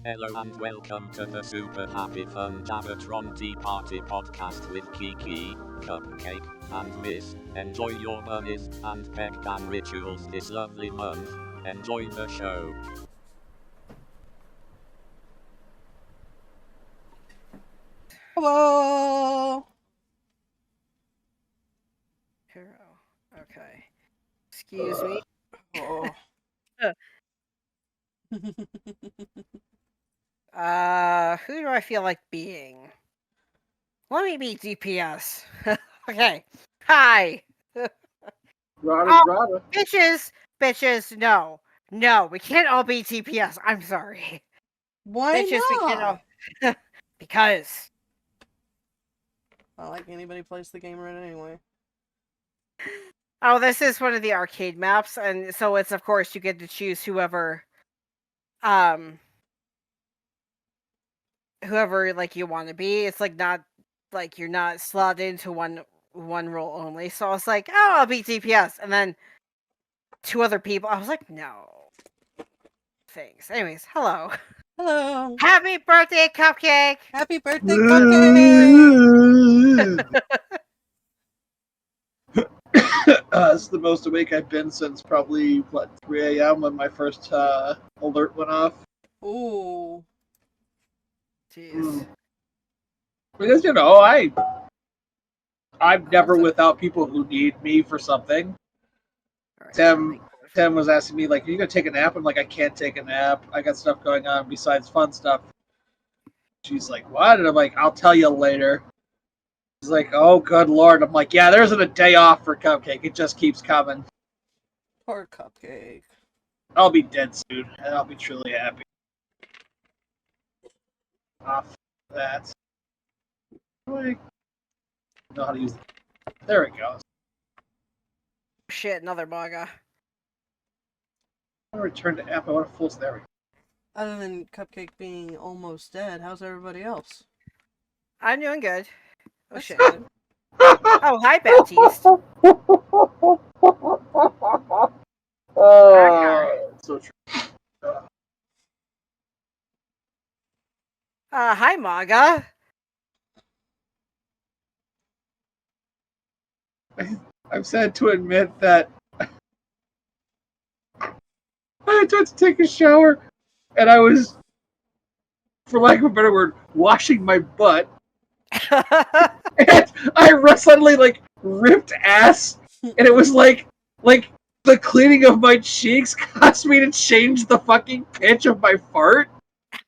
Hello and welcome to the super happy fun Jabbertron Tea Party Podcast with Kiki, Cupcake, and Miss. Enjoy your bunnies and pecan rituals this lovely month. Enjoy the show. Hello! Hero. Okay. Excuse me. Oh. Who do I feel like being? Let me be DPS. Okay. Hi! Rada. Bitches, no. No, we can't all be DPS. I'm sorry. Why Bitches, we can't not? all... Because... Not like anybody plays the game right anyway. Oh, this is one of the arcade maps, and so it's, of course, you get to choose whoever, like, you want to be. It's, like, not, like, you're not slotted into one role only. So I was like, oh, I'll be DPS. And then two other people, I was like, no. Thanks. Anyways, hello. Hello! Happy birthday, Cupcake! Happy birthday, Cupcake! This is the most awake I've been since probably, 3 a.m. when my first alert went off. Ooh. Jeez. Because, I'm never without people who need me for something. Right, Tim was asking me, like, are you going to take a nap? I'm like, I can't take a nap. I got stuff going on besides fun stuff. She's like, what? And I'm like, I'll tell you later. She's like, oh, good Lord. I'm like, yeah, there isn't a day off for Cupcake. It just keeps coming. Poor Cupcake. I'll be dead soon, and I'll be truly happy. Off that. Like, know how to use it. There it goes. Shit, another manga. I want to return to app. I want to full. There we go. Other than Cupcake being almost dead, how's everybody else? I'm doing good. Oh, That's shit. good. Oh, hi, Baptiste. So true. Hi, manga. I'm sad to admit that I went to take a shower, and I was, for lack of a better word, washing my butt, and I suddenly, like, ripped ass, and it was like the cleaning of my cheeks caused me to change the fucking pitch of my fart,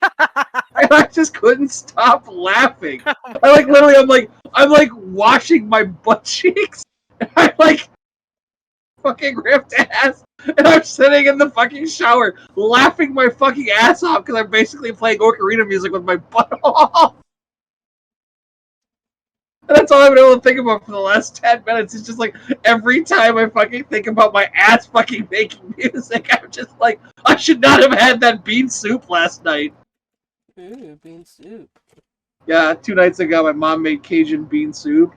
and I just couldn't stop laughing. I'm like washing my butt cheeks, and I like fucking ripped ass, and I'm sitting in the fucking shower laughing my fucking ass off because I'm basically playing ocarina music with my butt off. And that's all I've been able to think about for the last 10 minutes. It's just like every time I fucking think about my ass fucking making music, I'm just like, I should not have had that bean soup last night. Ooh, bean soup. Yeah, 2 nights ago, my mom made Cajun bean soup.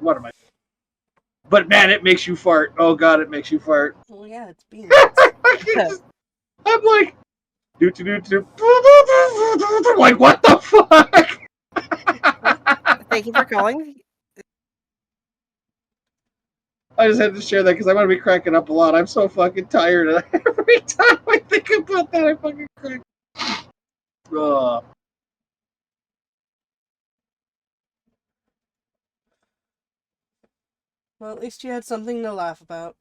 What am I? But man, it makes you fart. Oh god, it makes you fart. Oh yeah, it's beans. I'm like, like, what the fuck? Thank you for calling. I just had to share that because I'm going to be cracking up a lot. I'm so fucking tired. And every time I think about that, I fucking crack. Ugh. Well, at least you had something to laugh about.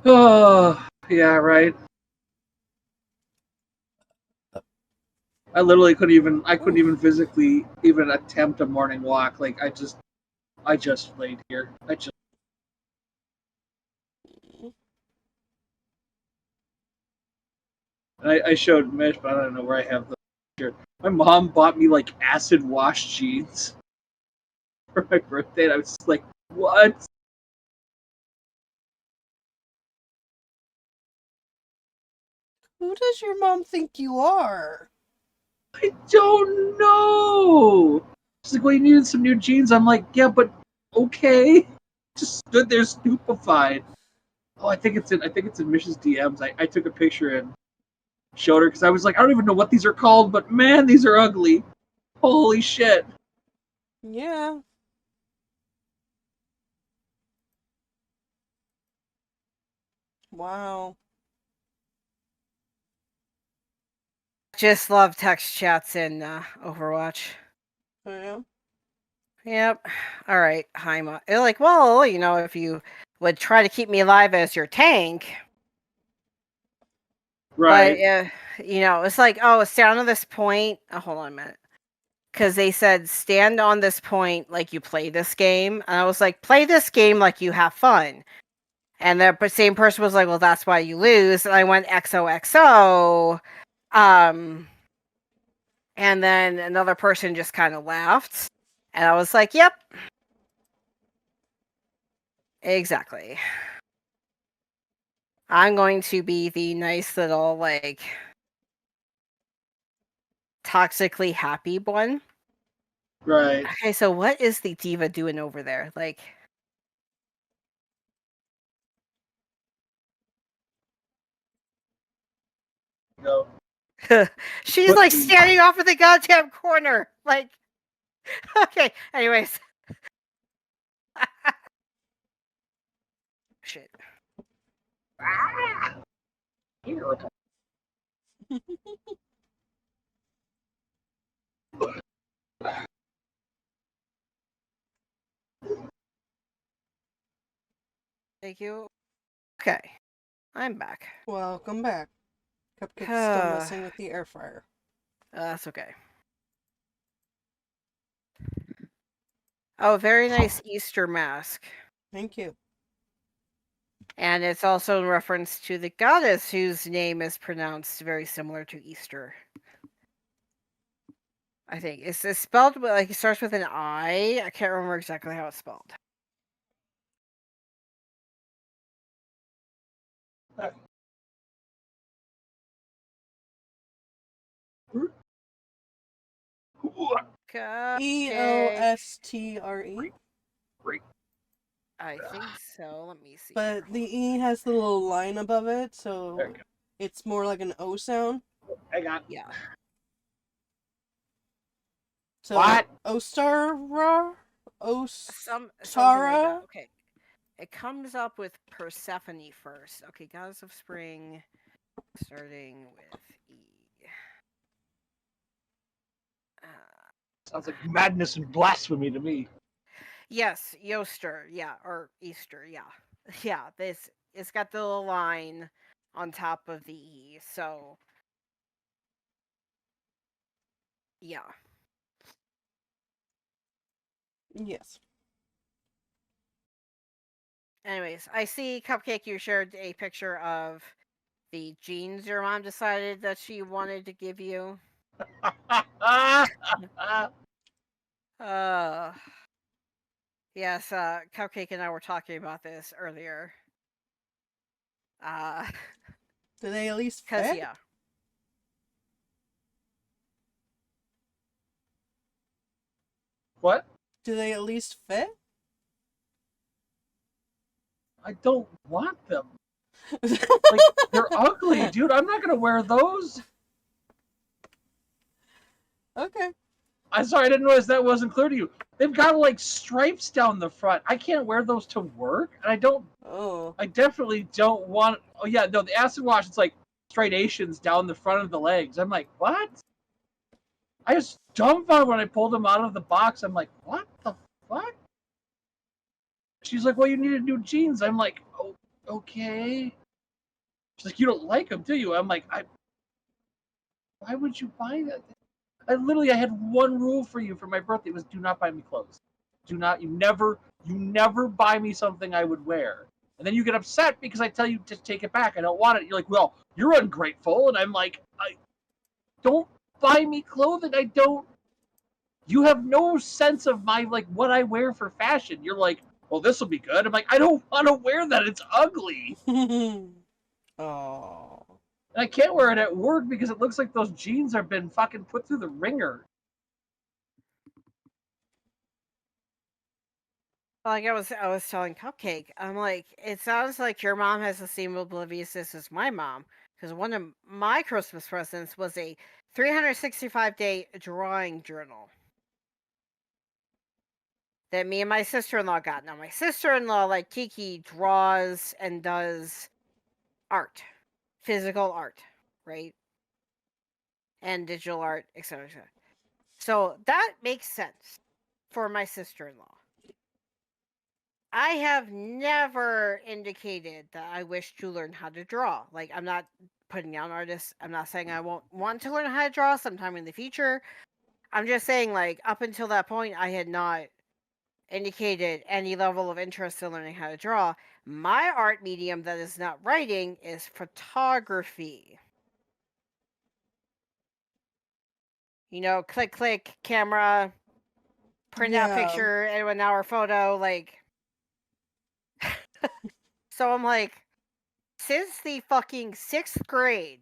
Oh, yeah, right. I literally couldn't even physically even attempt a morning walk. Like, I just laid here. I showed Mish, but I don't know where I have the picture. My mom bought me, like, acid wash jeans for my birthday, and I was just like, what? Who does your mom think you are? I don't know. She's like, well, you needed some new jeans. I'm like, yeah, but okay. Just stood there stupefied. Oh, I think it's in Mish's DMs. I took a picture and showed her because I was like, I don't even know what these are called, but man, these are ugly. Holy shit. Yeah. Wow. Just love text chats in Overwatch. Yeah. Yep. All right, Haima. They're like, well, if you would try to keep me alive as your tank, Right. but it's like, oh, stand on this point. Oh, hold on a minute, because they said stand on this point like you play this game, and I was like, play this game like you have fun. And the same person was like, well, that's why you lose. And I went XOXO. And then another person just kind of laughed. And I was like, yep. Exactly. I'm going to be the nice little, like, toxically happy one. Right. Okay, so what is the diva doing over there? Like, No. she's But- like standing off in the goddamn corner. Like, okay, anyways. Shit. Thank you. Okay, I'm back. Welcome back. Cupcake's still messing with the air fryer. That's okay. Oh, very nice Easter mask. Thank you. And it's also in reference to the goddess whose name is pronounced very similar to Easter. I think. It's spelled like it starts with an I. I can't remember exactly how it's spelled. EOSTRE. I think so. Let me see. But the E has the little line above it, so it's more like an O sound. I got. Yeah. So What? Ostara? Something like Ostara? that. Okay. It comes up with Persephone first. Okay, goddess of spring, starting with E. Sounds like madness and blasphemy to me. Yes, Yoster, yeah, or Easter, yeah. Yeah, it's got the little line on top of the E, so yeah. Yes. Anyways, I see Cupcake, you shared a picture of the jeans your mom decided that she wanted to give you. Yes, Cupcake and I were talking about this earlier. Do they at least Cause fit? yeah. What? Do they at least fit? I don't want them. Like, they're ugly, dude. I'm not gonna wear those. Okay. I'm sorry, I didn't realize that wasn't clear to you. They've got like stripes down the front. I can't wear those to work, and I don't. Oh. I definitely don't want. Oh yeah, no, the acid wash. It's like striations down the front of the legs. I'm like, what? I was dumbfounded when I pulled them out of the box. I'm like, what the fuck? She's like, well, you needed new jeans. I'm like, oh, okay. She's like, you don't like them, do you? I'm like, why would you buy that? I had one rule for you for my birthday. It was do not buy me clothes. You never buy me something I would wear. And then you get upset because I tell you to take it back. I don't want it. You're like, well, you're ungrateful. And I'm like, I don't buy me clothing. You have no sense of my, like, what I wear for fashion. You're like, well, this will be good. I'm like, I don't want to wear that. It's ugly. Oh. And I can't wear it at work because it looks like those jeans have been fucking put through the ringer. Like I was telling Cupcake, I'm like, it sounds like your mom has the same obliviousness as my mom. because one of my Christmas presents was a 365-day drawing journal that me and my sister-in-law got. Now, my sister-in-law, like Kiki, draws and does art, physical art, right? And digital art, etc., etc. So that makes sense for my sister-in-law. I have never indicated that I wish to learn how to draw. Like, I'm not putting down artists. I'm not saying I won't want to learn how to draw sometime in the future. I'm just saying, like, up until that point, I had not indicated any level of interest in learning how to draw. My art medium that is not writing is photography. You know, click, click, camera, print out picture, and 1 hour photo, like. So I'm like, since the fucking 6th grade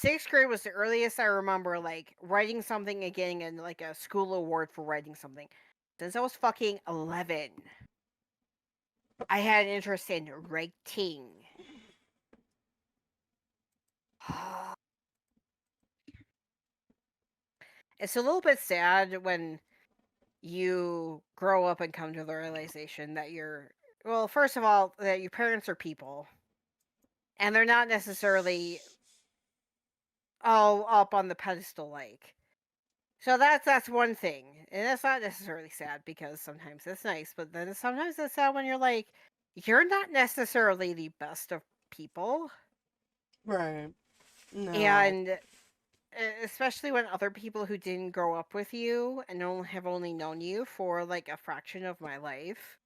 was the earliest I remember, like, writing something and getting in, like, a school award for writing something. Since I was fucking 11, I had an interest in writing. It's a little bit sad when you grow up and come to the realization that well, first of all, that your parents are people. And they're not necessarily all up on the pedestal, like. So that's one thing. And that's not necessarily sad, because sometimes it's nice, but then sometimes it's sad when you're like, you're not necessarily the best of people. Right. No. And especially when other people who didn't grow up with you and have only known you for, like, a fraction of my life.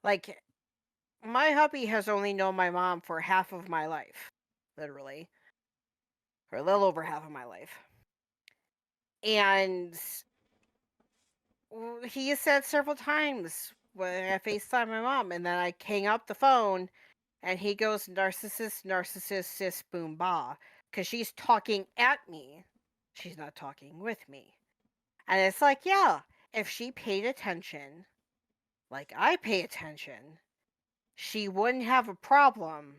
Like, my hubby has only known my mom for half of my life, literally. Or a little over half of my life. And he has said several times when I FaceTime my mom, and then I hang up the phone, and he goes, narcissist, narcissist, sis, boom, bah. Because she's talking at me. She's not talking with me. And it's like, yeah, if she paid attention, like I pay attention, she wouldn't have a problem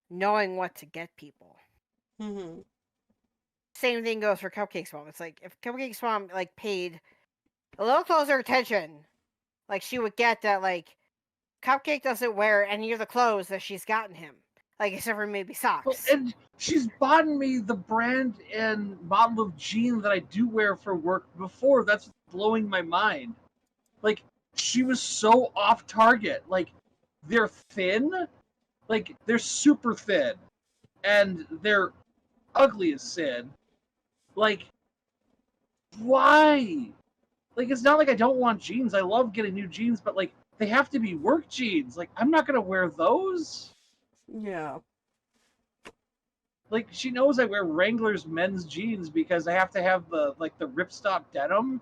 knowing what to get people. Mm-hmm. Same thing goes for Cupcake's mom. It's like, if Cupcake's mom, like, paid a little closer attention, like, she would get that, like, Cupcake doesn't wear any of the clothes that she's gotten him. Like, except for maybe socks. Well, and she's bought me the brand and model of jeans that I do wear for work before. That's blowing my mind. Like, she was so off target. Like, they're thin. Like, they're super thin. And they're ugly as sin. Like, why? Like, it's not like I don't want jeans. I love getting new jeans, but, like, they have to be work jeans. Like, I'm not going to wear those. Yeah. Like, she knows I wear Wrangler's men's jeans because I have to have the, like, the ripstop denim.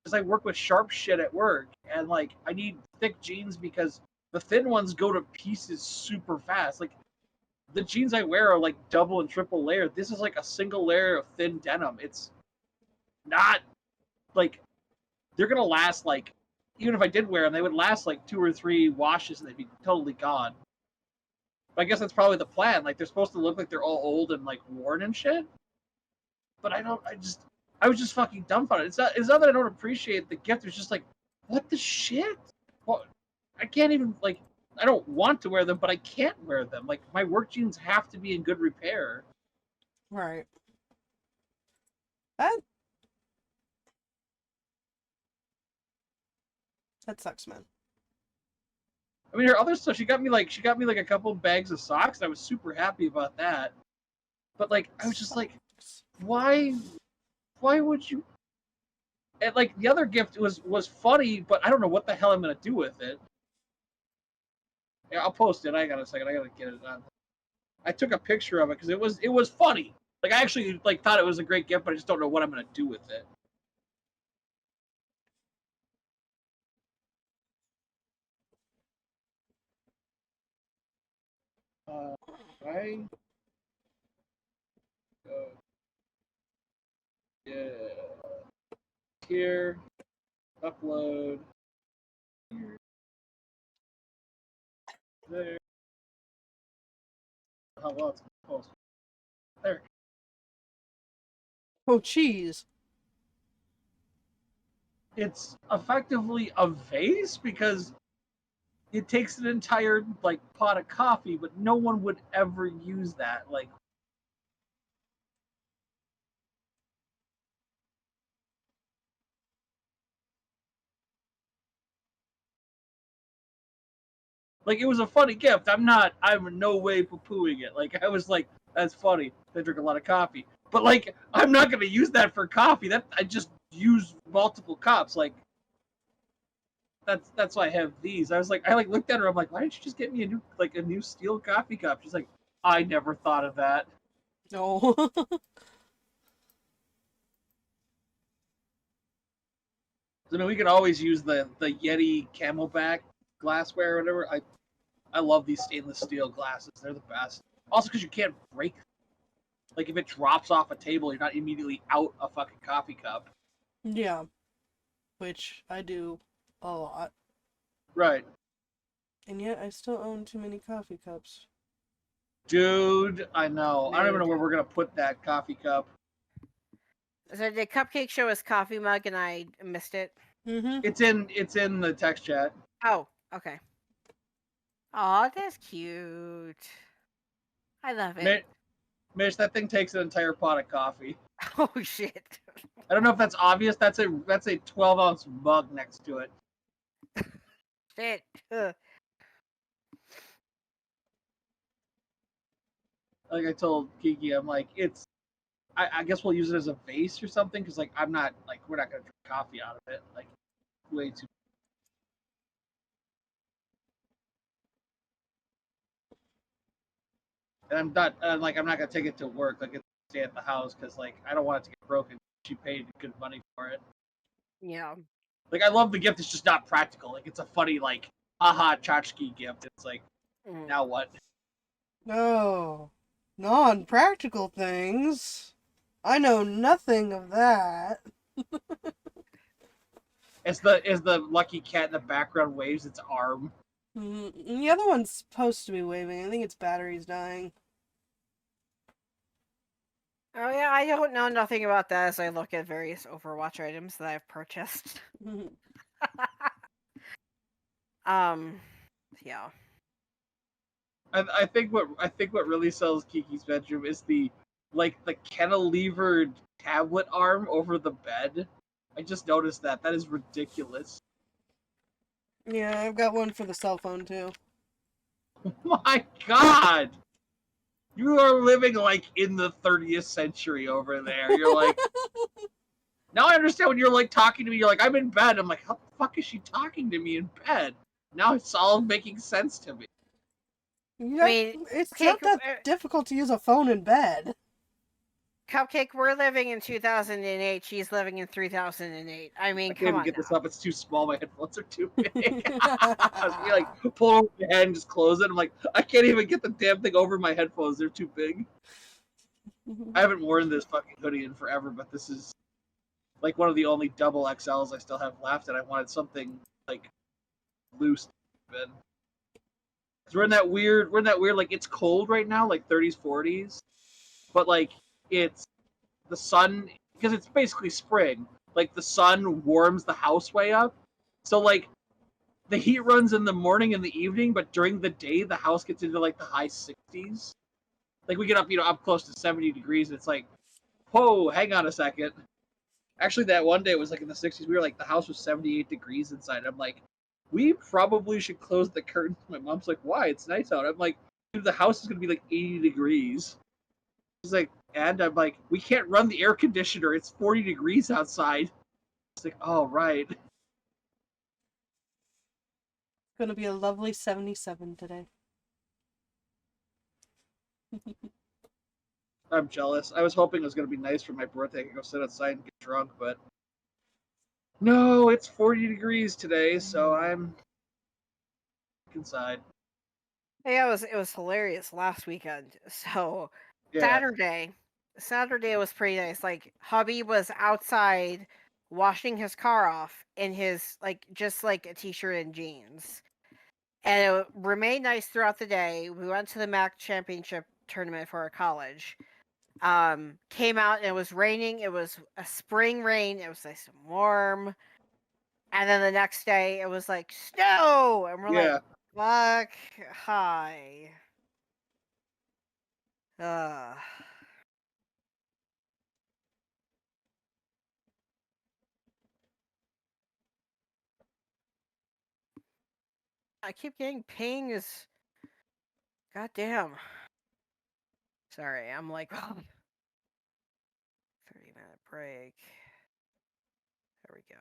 Because I work with sharp shit at work. And, like, I need thick jeans because the thin ones go to pieces super fast. Like, the jeans I wear are, like, double and triple layered. This is, like, a single layer of thin denim. It's not, like, they're going to last, like, even if I did wear them, they would last, like, 2 or 3 washes and they'd be totally gone. But I guess that's probably the plan. Like, they're supposed to look like they're all old and, like, worn and shit. But I was just fucking dumbfounded. It's not that I don't appreciate the gift. It's just like, what the shit? Well, I can't even, like, I don't want to wear them, but I can't wear them. Like, my work jeans have to be in good repair. Right. That sucks, man. I mean, her other stuff, she got me like a couple bags of socks. And I was super happy about that. But, like, I was just like, why would you? And, like, the other gift was funny, but I don't know what the hell I'm gonna do with it. Yeah, I'll post it. I got a second. I gotta get it on. I took a picture of it because it was funny. Like, I actually, like, thought it was a great gift, but I just don't know what I'm gonna do with it. Right. Yeah. Here. Upload. Here. There. How well it's gonna post. Oh, cheese. It's effectively a vase because it takes an entire like pot of coffee, but no one would ever use that. Like it was a funny gift. I'm in no way poo-pooing it. Like I was like, that's funny. I drink a lot of coffee. But like I'm not gonna use that for coffee. That I just use multiple cups. Like that's why I have these. I looked at her, I'm like, why didn't you just get me a new steel coffee cup? She's like, I never thought of that. Oh. I mean we could always use the Yeti Camelback glassware or whatever. I love these stainless steel glasses. They're the best. Also because you can't break them. Like if it drops off a table, you're not immediately out a fucking coffee cup. Yeah. Which I do a lot. Right. And yet I still own too many coffee cups. Dude, I know. I don't even know where we're gonna put that coffee cup. So the cupcake show is coffee mug, and I missed it. Mm-hmm. It's in the text chat. Oh, okay. Aw, that's cute. I love it. Mish, that thing takes an entire pot of coffee. Oh shit. I don't know if that's obvious. That's a 12-ounce mug next to it. Shit. Ugh. Like I told Kiki, I'm like, I guess we'll use it as a vase or something because like we're not gonna drink coffee out of it. Like way too. And I'm not gonna take it to work. Like it's stay at the house because like I don't want it to get broken. She paid good money for it. Yeah. Like I love the gift. It's just not practical. Like it's a funny like haha tchotchke gift. It's like now what? No. Non-practical things. I know nothing of that. Is the lucky cat in the background waves its arm? The other one's supposed to be waving. I think its battery's dying. Oh yeah, I don't know nothing about that as I look at various Overwatch items that I've purchased. Yeah. I think what really sells Kiki's bedroom is the cantilevered tablet arm over the bed. I just noticed that. That is ridiculous. Yeah, I've got one for the cell phone too. Oh my god! You are living like in the 30th century over there. You're like now I understand when you're like talking to me, you're like, I'm in bed. I'm like, how the fuck is she talking to me in bed? Now it's all making sense to me. Yeah, I mean, it's okay, not that difficult to use a phone in bed. Cupcake, we're living in 2008. She's living in 3008. I mean, I can't come even on get this now. up. It's too small. My headphones are too big. You like pull over my head and just close it. I'm like, I can't even get the damn thing over my headphones. They're too big. I haven't worn this fucking hoodie in forever, but this is like one of the only double XLs I still have left, and I wanted something like loose. We're in that weird like it's cold right now, like 30s, 40s, but like it's the sun because it's basically spring. Like the sun warms the house way up, so like the heat runs in the morning and the evening, but during the day the house gets into like the high 60s. Like we get up, up close to 70 degrees, and it's like, whoa, hang on a second. Actually, that one day it was like in the 60s. We were like the house was 78 degrees inside. I'm like, we probably should close the curtains. My mom's like, why? It's nice out. I'm like, dude, the house is gonna be like 80 degrees. She's like, and I'm like, we can't run the air conditioner. It's 40 degrees outside. It's like, oh right. It's gonna be a lovely 77 today. I'm jealous. I was hoping it was gonna be nice for my birthday. I could go sit outside and get drunk, but no, it's 40 degrees today, so I'm inside. Yeah, it was hilarious last weekend. So Yeah. Saturday was pretty nice. Like hubby was outside washing his car off in his just like a t-shirt and jeans. And it remained nice throughout the day. We went to the MAC championship tournament for our college. came out and it was raining. It was a spring rain. It was nice and warm. And then the next day it was like snow. And we're Yeah. like, fuck, hi. I keep getting pings. God damn. Sorry, I'm like 30-minute break. There we go.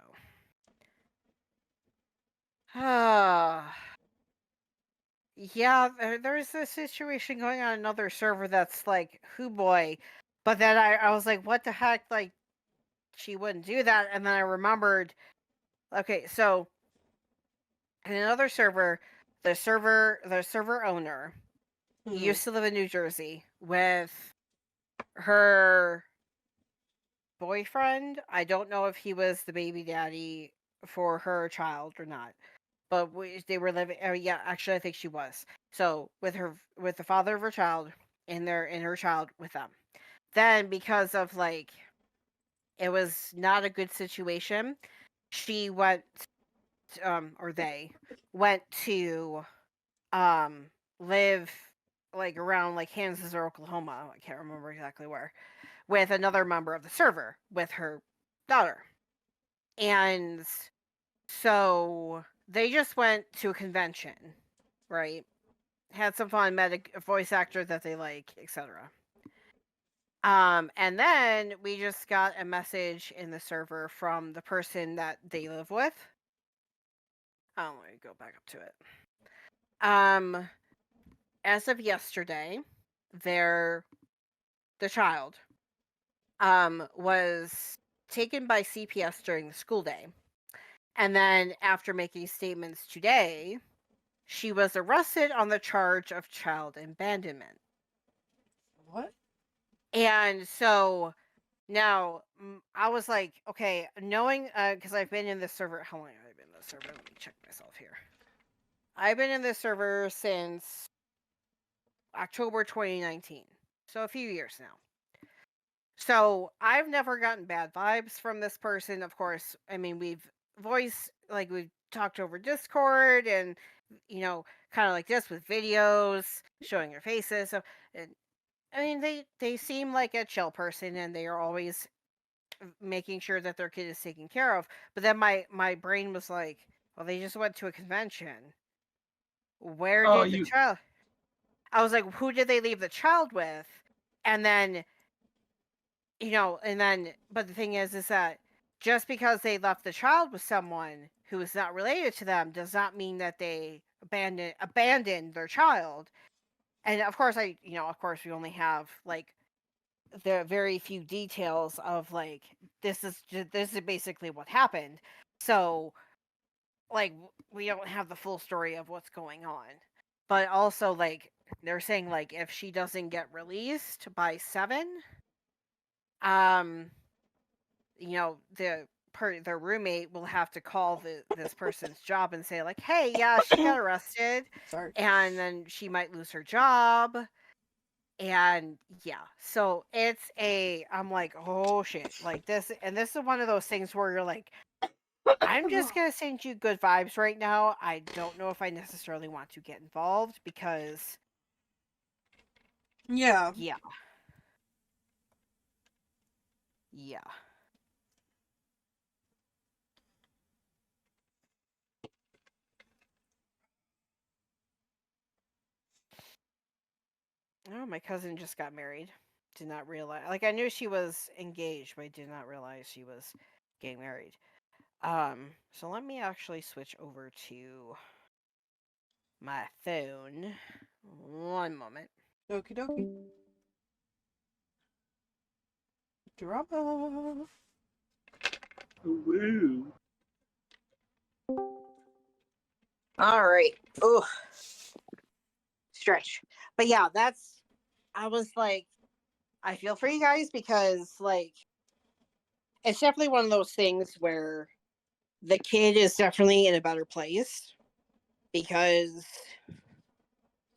Yeah, there's this situation going on another server that's like, who boy. But then I was like, what the heck? Like, she wouldn't do that. And then I remembered, okay, so in another server, the server owner used to live in New Jersey with her boyfriend. I don't know if he was the baby daddy for her child or not, but they were living. Oh yeah, actually, I think she was. So with the father of her child and her child with them. Then because of like, it was not a good situation. She went, or they went to live like around like Kansas or Oklahoma. I can't remember exactly where, with another member of the server with her daughter. And so they just went to a convention, right? Had some fun, met a voice actor that they like, etc. And then we just got a message in the server from the person that they live with. Let me go back up to it. As of yesterday, the child was taken by CPS during the school day. And then after making statements today, she was arrested on the charge of child abandonment. What? And so now I was like, okay, knowing, because I've been in this server. How long have I been in this server? Let me check myself here. I've been in this server since October 2019. So a few years now. So I've never gotten bad vibes from this person. Of course, I mean, we've talked over Discord and, kind of like this with videos showing their faces. So, and, I mean, they seem like a chill person and they are always making sure that their kid is taken care of. But then my brain was like, well, they just went to a convention. Where did the child? I was like, who did they leave the child with? And then, but the thing is that just because they left the child with someone who is not related to them does not mean that they abandoned their child. And of course, we only have like the very few details of like this is basically what happened. So like we don't have the full story of what's going on. But also like they're saying like if she doesn't get released by 7, the roommate will have to call this person's job and say like, hey, yeah, she got arrested. Sorry. And then she might lose her job. And yeah, so I'm like, oh shit, like this. And this is one of those things where you're like, I'm just going to send you good vibes right now. I don't know if I necessarily want to get involved because. Yeah. Yeah. Yeah. Oh, my cousin just got married. Did not realize. Like, I knew she was engaged, but I did not realize she was getting married. So let me actually switch over to my phone. One moment. Okie dokie. Drama. Woo. All right. Oh, stretch. But yeah, I was like, I feel for you guys because like, it's definitely one of those things where the kid is definitely in a better place because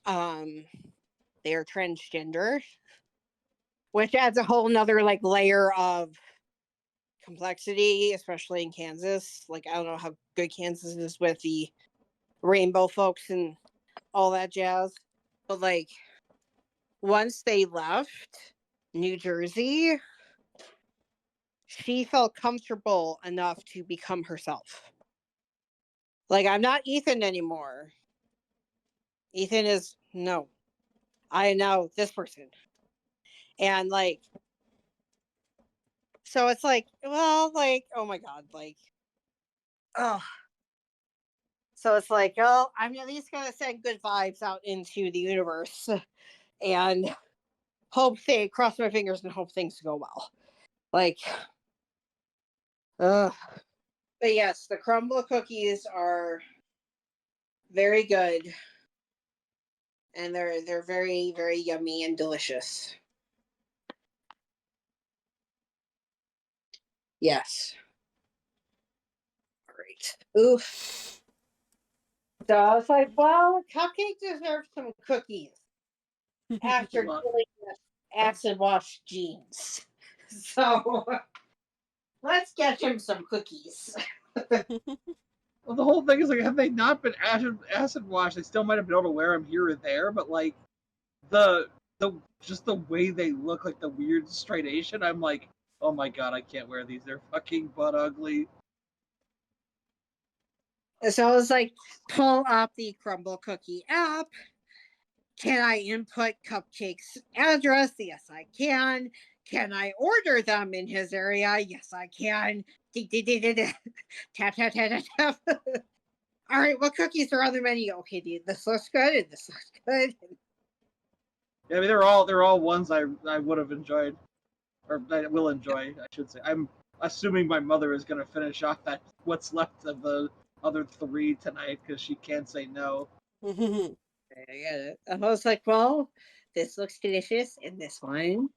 they are transgender, which adds a whole nother like layer of complexity, especially in Kansas. Like, I don't know how good Kansas is with the rainbow folks and all that jazz, but like once they left New Jersey, she felt comfortable enough to become herself. Like, I'm not Ethan anymore. Ethan is, no, I am now this person. And like, so it's like, well, like, oh my God, like, oh. So it's like, oh, I'm at least going to send good vibes out into the universe and cross my fingers and hope things go well. Like, but yes, the crumble cookies are very good. And they're very, very yummy and delicious. Yes. All right. Oof. So I was like, well, Cupcake deserves some cookies after Well, doing the acid wash jeans. So let's get him some cookies. well, the whole thing is like, had they not been acid washed, they still might have been able to wear them here or there. But like the just the way they look, like the weird striation, I'm like, oh my God, I can't wear these. They're fucking butt ugly. So I was like, pull up the Crumble Cookie app. Can I input Cupcake's address? Yes, I can. Can I order them in his area? Yes, I can. Tap, tap, tap, tap, tap. All right, what cookies are on the menu? Okay, this looks good and this looks good. Yeah, I mean, they're all ones I would have enjoyed, or I will enjoy, I should say. I'm assuming my mother is going to finish off what's left of the other 3 tonight because she can't say no. I get it. I was like, well, this looks delicious, and this one.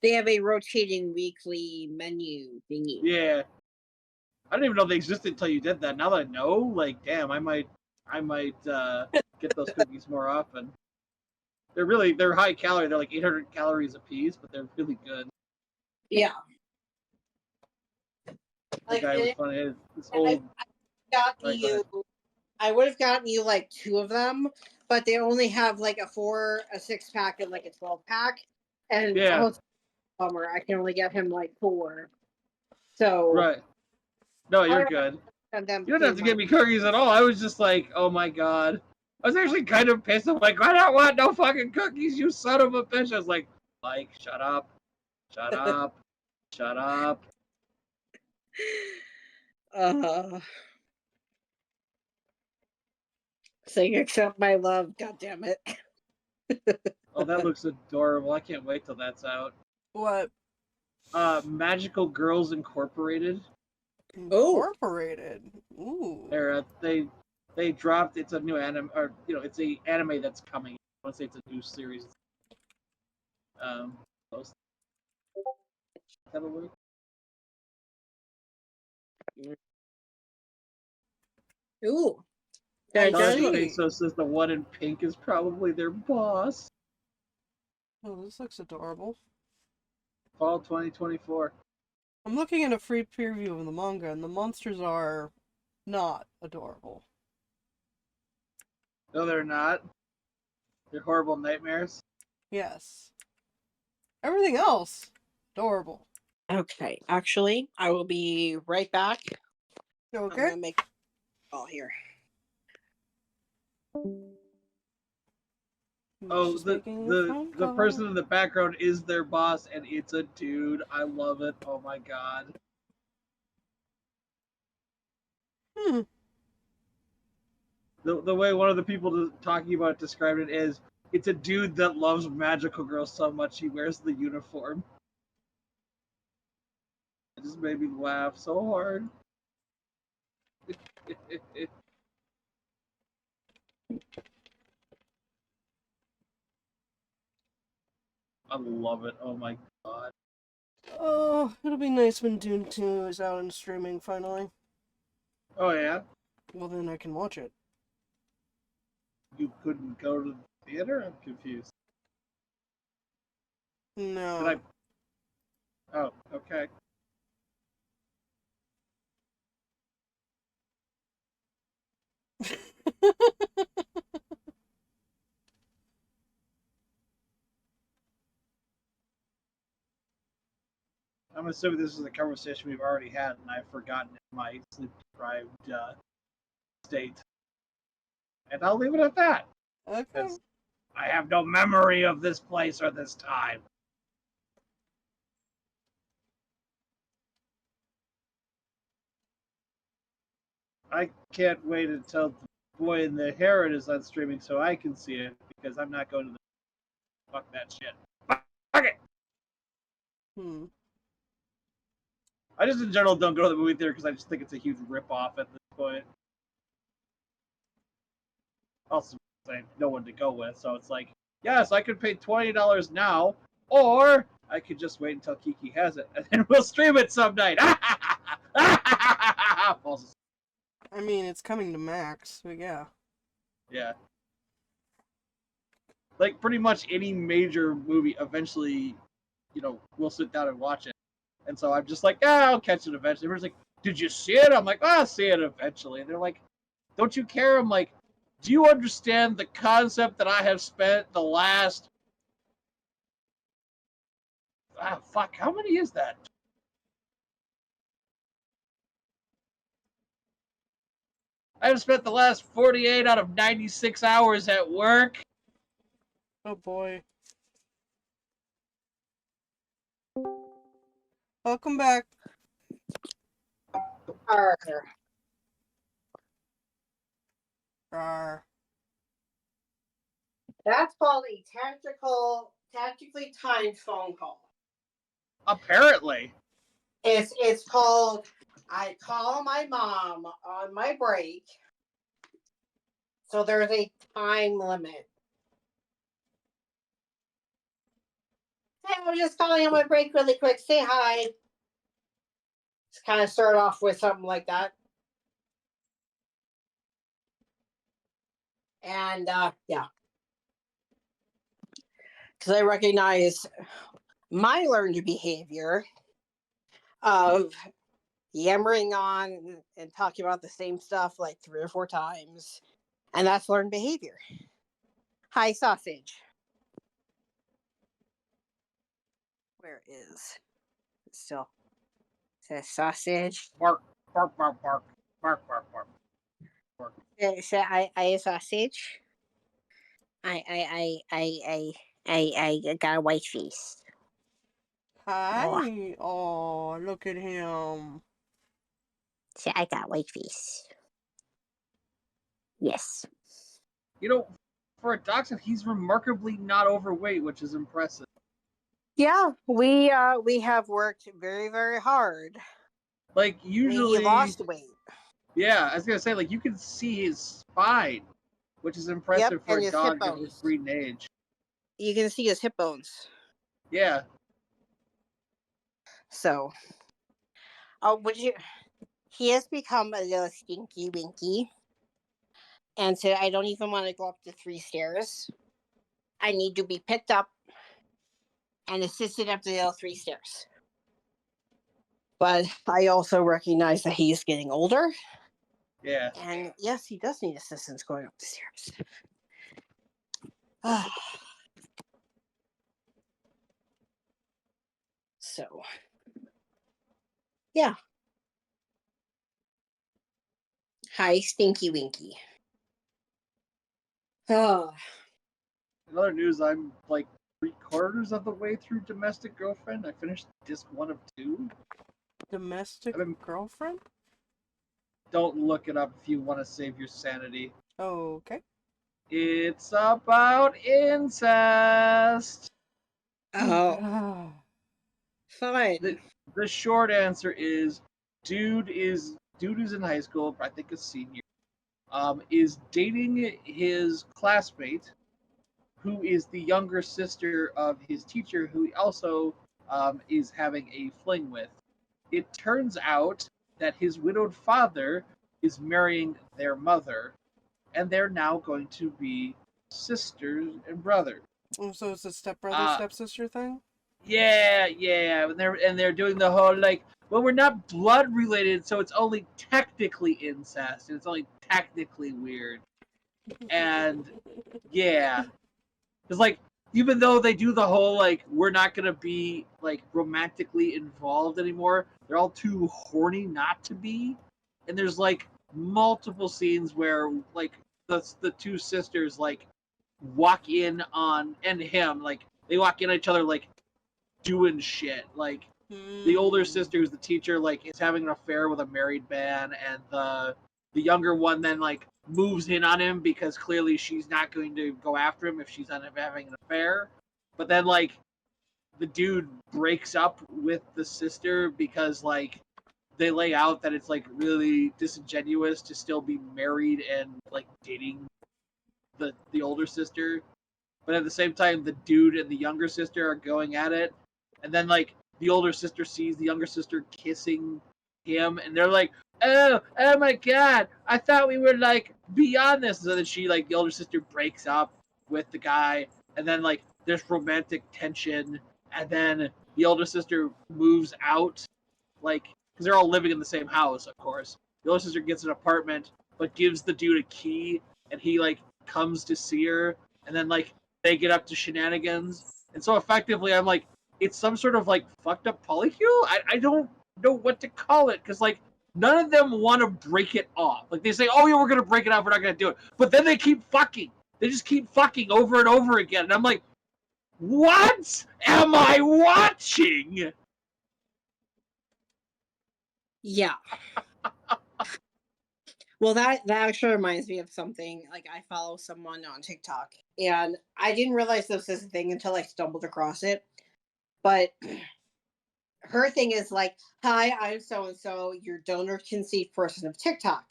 They have a rotating weekly menu thingy. Yeah, I didn't even know they existed until you did that. Now that I know, like, damn, I might get those cookies more often. They're high calorie. They're like 800 calories a piece, but they're really good. Yeah. The guy was funny. This old. I would have gotten you like 2 of them, but they only have like a 6-pack and like a 12-pack, and Yeah. I was bummer. I can only get him like 4. So Right. No, you're good. You don't have to get me cookies at all. I was just like, oh my God. I was actually kind of pissed. I'm like, I don't want no fucking cookies, you son of a bitch. I was like, Mike, shut up. Shut up. Shut up. So you accept my love, god damn it. Oh, that looks adorable. I can't wait till that's out. What? Magical Girls Incorporated. Incorporated. Ooh. They dropped. It's a new anime, or it's a anime that's coming. I want to say it's a new series. That'll work. Ooh. Okay, so it says the one in pink is probably their boss. Oh, this looks adorable. Fall 2024. I'm looking at a free preview of the manga, and the monsters are not adorable. No, they're not. They're horrible nightmares. Yes. Everything else, adorable. Okay, actually, I will be right back. Okay. I'm gonna make a call here. Oh, the person in the background is their boss, and it's a dude. I love it. Oh my God. The way one of the people talking about it described it is, it's a dude that loves magical girls so much he wears the uniform. It just made me laugh so hard. I love it. Oh my God. Oh, it'll be nice when Dune 2 is out and streaming finally. Oh yeah? Well, then I can watch it. You couldn't go to the theater? I'm confused. No. Oh, okay. I'm assuming this is a conversation we've already had, and I've forgotten in my sleep-deprived state. And I'll leave it at that. Okay. Because I have no memory of this place or this time. I can't wait until the Boy in the Heron is on streaming so I can see it, because I'm not going to the... Fuck that shit. Fuck it! I just in general don't go to the movie theater because I just think it's a huge rip-off at this point. Also, I have no one to go with, so it's like, yes, I could pay $20 now, or I could just wait until Kiki has it, and then we'll stream it some night. I mean, it's coming to Max, but yeah. Yeah. Like, pretty much any major movie eventually, we'll sit down and watch it. And so I'm just like, I'll catch it eventually. Everyone's like, did you see it? I'm like, I'll see it eventually. And they're like, don't you care? I'm like, do you understand the concept that I have spent the last... how many is that? I have spent the last 48 out of 96 hours at work. Oh boy. Welcome back. Arr. That's called a tactically timed phone call. Apparently. It's called, I call my mom on my break. So there's a time limit. Hey, I'm just calling on my break really quick. Say hi. Just kind of start off with something like that. And yeah. Because I recognize my learned behavior of yammering on and talking about the same stuff like 3 or 4 times. And that's learned behavior. Hi, sausage. Where is it still? It says sausage. Bark, bark, bark, bark, bark, bark, bark. It said I sausage. I got a white face. Hi. Oh, look at him. See, I got white face. Yes. For a dachshund, he's remarkably not overweight, which is impressive. Yeah, we have worked very, very hard. Like, usually... he lost weight. Yeah, I was going to say, like, you can see his spine, which is impressive for a dog of his breed and age. You can see his hip bones. Yeah. So, he has become a little stinky winky. And so I don't even want to go up the 3 stairs. I need to be picked up and assisted up the little 3 stairs. But I also recognize that he's getting older. Yeah. And yes, he does need assistance going up the stairs. So, yeah. Hi, Stinky Winky. Oh. In other news, I'm like 3/4 of the way through Domestic Girlfriend. I finished disc 1 of 2. Domestic girlfriend? Don't look it up if you want to save your sanity. Okay. It's about incest. Oh. Fine. The short answer is dude who's in high school, I think a senior, is dating his classmate, who is the younger sister of his teacher, who he also is having a fling with. It turns out that his widowed father is marrying their mother, and they're now going to be sisters and brothers. Oh, so it's a stepbrother, stepsister thing? Yeah, and they're doing the whole like, well, we're not blood related, so it's only technically incest, and it's only technically weird. And yeah, it's like, even though they do the whole like, we're not gonna be like romantically involved anymore, they're all too horny not to be. And there's like multiple scenes where like the two sisters like walk in on and him like they walk in on each other like doing shit. Like the older sister, who's the teacher, like is having an affair with a married man, and the younger one then like moves in on him because clearly she's not going to go after him if she's having an affair. But then like the dude breaks up with the sister because like they lay out that it's like really disingenuous to still be married and like dating the older sister. But at the same time, the dude and the younger sister are going at it, and then like the older sister sees the younger sister kissing him, and they're like, oh my god, I thought we were like beyond this. So then she like the older sister breaks up with the guy, and then like there's romantic tension, and then the older sister moves out, like because they're all living in the same house, of course. The older sister gets an apartment, but gives the dude a key, and he like comes to see her, and then like they get up to shenanigans. And so effectively, I'm like, it's some sort of like fucked up polycule. I don't know what to call it because like none of them want to break it off. Like they say, oh yeah, we're gonna break it off, we're not gonna do it, but then they keep fucking. They just keep fucking over and over again, and I'm like, what am I watching? Yeah. Well, that actually reminds me of something. Like, I follow someone on TikTok, and I didn't realize this was a thing until I stumbled across it. But her thing is like, hi, I'm so-and-so, your donor conceived person of TikTok.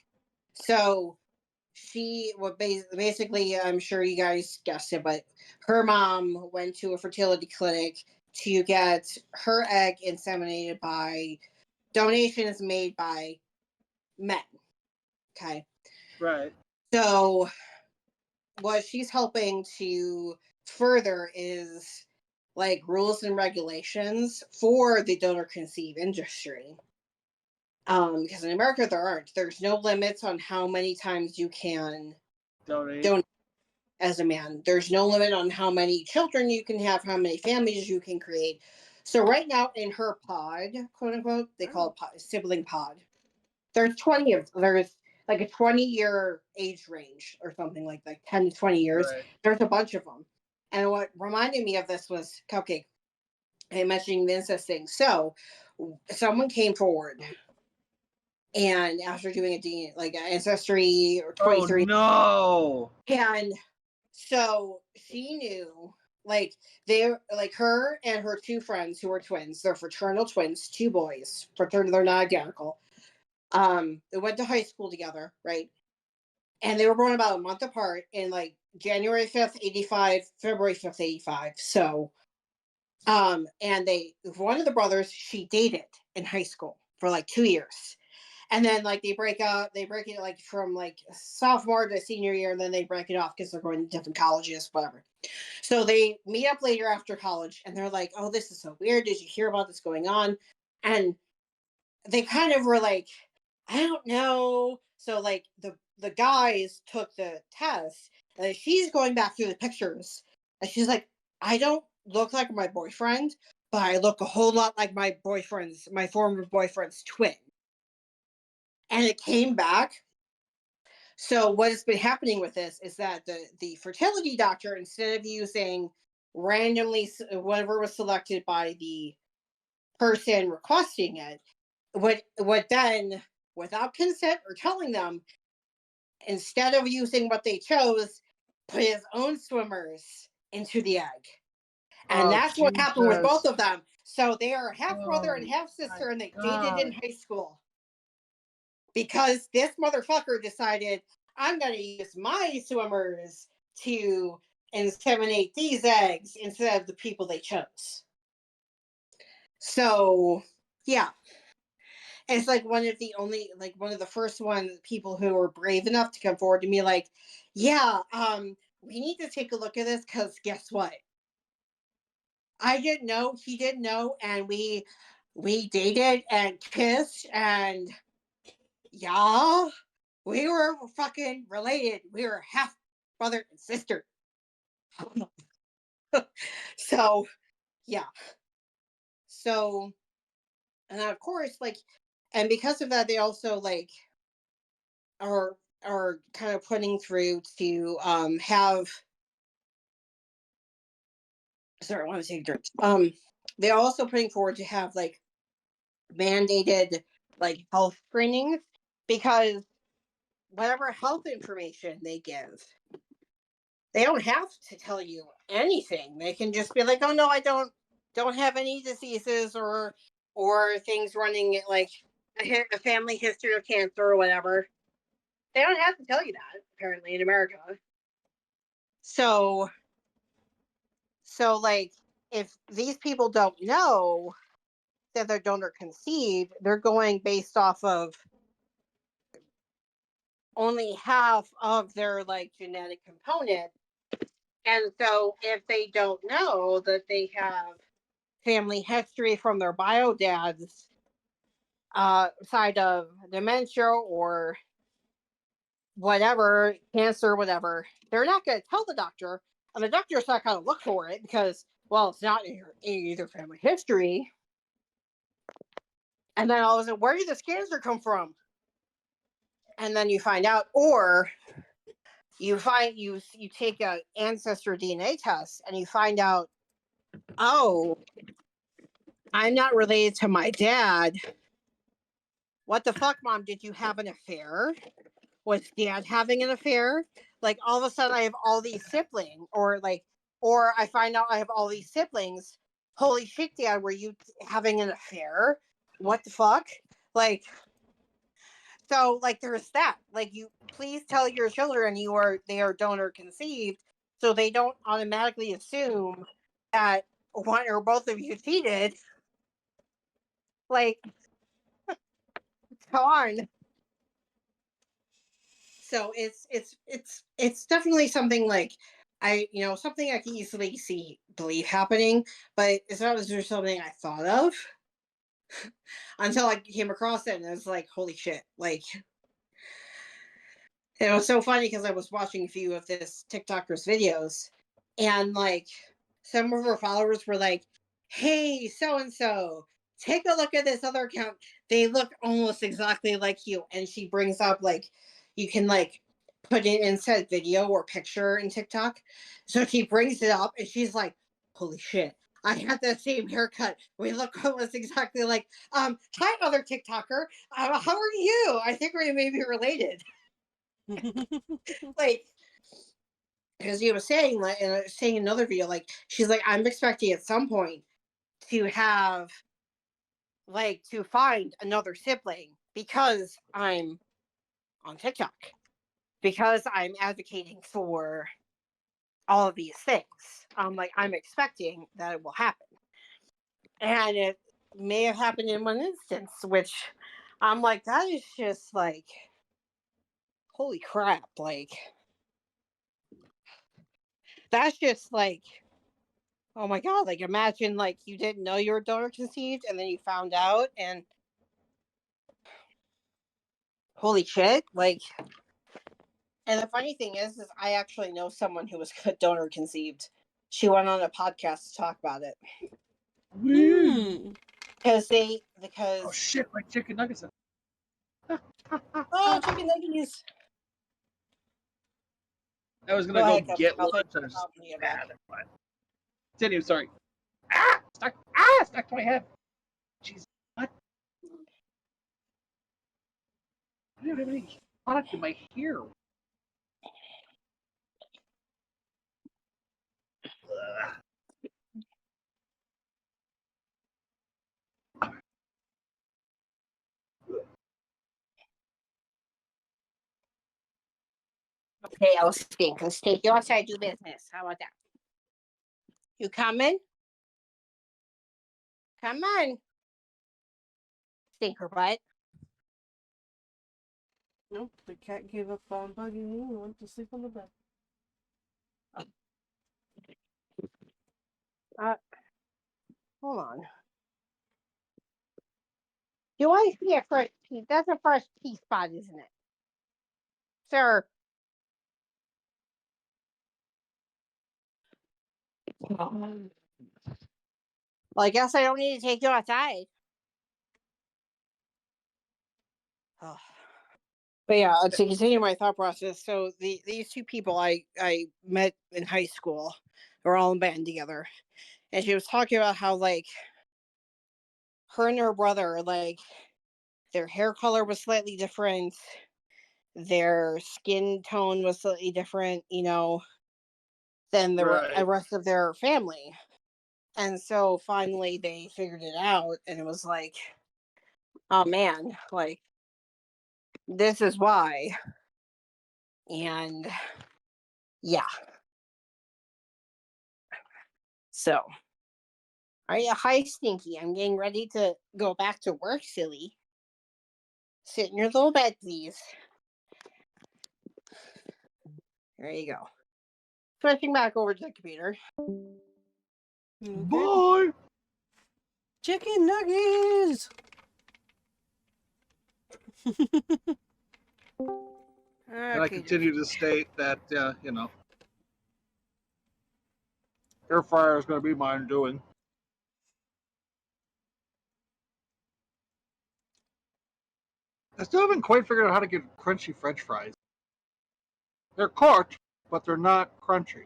So she would basically, I'm sure you guys guessed it, but her mom went to a fertility clinic to get her egg inseminated by donations made by men. Okay. Right. So what she's helping to further is like rules and regulations for the donor conceive industry. Because in America there's no limits on how many times you can donate as a man. There's no limit on how many children you can have, how many families you can create. So right now in her pod, quote unquote, they call it pod, sibling pod. There's like a 20-year age range or something like 10 to 20 years. Right. There's a bunch of them. And what reminded me of this was Cupcake and mentioning the incest thing. So someone came forward, and after doing a DNA, like an ancestry or 23. Oh no. And so she knew, like, they're like her and her two friends who were twins. They're fraternal twins, two boys. Fraternal, they're not identical. They went to high school together, right? And they were born about a month apart in like January 5th, 85, February 5th, 85. So, and one of the brothers, she dated in high school for like 2 years. And then like they break it like from like sophomore to senior year, and then they break it off because they're going to different colleges, whatever. So they meet up later after college, and they're like, oh, this is so weird. Did you hear about this going on? And they kind of were like, I don't know. So like the guys took the test, and she's going back through the pictures, and she's like, I don't look like my boyfriend, but I look a whole lot like my former boyfriend's twin. And it came back. So what has been happening with this is that the fertility doctor, instead of using randomly whatever was selected by the person requesting it, would then, without consent or telling them, instead of using what they chose, put his own swimmers into the egg. And that's what happened with both of them. So they are half brother and half sister, and they dated in high school. Because this motherfucker decided, I'm going to use my swimmers to inseminate these eggs instead of the people they chose. So, yeah. It's like one of the first people who were brave enough to come forward to me like, yeah, we need to take a look at this because guess what? I didn't know. He didn't know, and we dated and kissed, and yeah, we were fucking related. We were half brother and sister. So yeah. So, and then of course, like, and because of that, they also like are kind of putting through to have. Sorry, I want to take a drink. They're also putting forward to have like mandated like health screenings, because whatever health information they give, they don't have to tell you anything. They can just be like, "Oh no, I don't have any diseases or things running like a family history of cancer or whatever." They don't have to tell you that apparently in America. So like if these people don't know that they're donor conceived, they're going based off of only half of their like genetic component. And so if they don't know that they have family history from their bio dad's side of dementia or whatever, cancer, whatever, they're not going to tell the doctor, and the doctor's not going to look for it because, well, it's not in either family history. And then all of a sudden, where did this cancer come from? And then you find out, or you take a ancestor DNA test and you find out, oh, I'm not related to my dad. What the fuck, Mom? Did you have an affair? Was Dad having an affair? Like all of a sudden I have all these siblings, or I find out I have all these siblings. Holy shit, Dad, were you having an affair? What the fuck? Like, so like there's that. Like, you please tell your children they are donor conceived, so they don't automatically assume that one or both of you cheated. Like, come on. So it's definitely something like something I can easily believe happening, but it's not just something I thought of until I came across it, and it was like, holy shit. Like, it was so funny because I was watching a few of this TikToker's videos, and like some of her followers were like, hey, so and so, take a look at this other account. They look almost exactly like you. And she brings up like you can like put it inside video or picture in TikTok. So she brings it up and she's like, holy shit, I had that same haircut. We look almost exactly like hi other TikToker. How are you? I think we may be related. Like, because he was saying like saying another video, like she's like, I'm expecting at some point to have like to find another sibling because I'm on TikTok, because I'm advocating for all of these things. Like, I'm expecting that it will happen, and it may have happened in one instance, which I'm like, that is just like, holy crap. Like, that's just like, oh my god. Like, imagine like you didn't know you were donor conceived and then you found out, and holy shit. Like, and the funny thing is I actually know someone who was donor conceived. She went on a podcast to talk about it. Hmm. Because Oh shit, my chicken nuggets. oh, chicken nuggets. I was gonna go get I'll lunch. take I was I'll bring it back. mad, but continue. Sorry. Stuck to my head. Jesus, what? I don't have any product in my hair. Okay, I'll stink. Let's take you outside, do business. How about that? You coming? Come on. Stinker butt. Nope, the cat gave up on bugging me and went to sleep on the bed. Hold on. Do I see a first piece? That's a first piece spot, isn't it? Sir. Well, I guess I don't need to take you outside. Oh. But yeah, to continue my thought process, so these two people I met in high school were all in band together, and she was talking about how like her and her brother, like their hair color was slightly different, their skin tone was slightly different, you know, than the Right. rest of their family. And so finally they figured it out, and it was like, oh man, like this is why. And yeah. So, hi, Stinky. I'm getting ready to go back to work, silly. Sit in your little bed, please. There you go. Switching back over to the computer. Okay. Boy! Chicken nuggets! And I continue to state that, air fryer is going to be mine doing. I still haven't quite figured out how to get crunchy French fries. They're cooked, but they're not crunchy.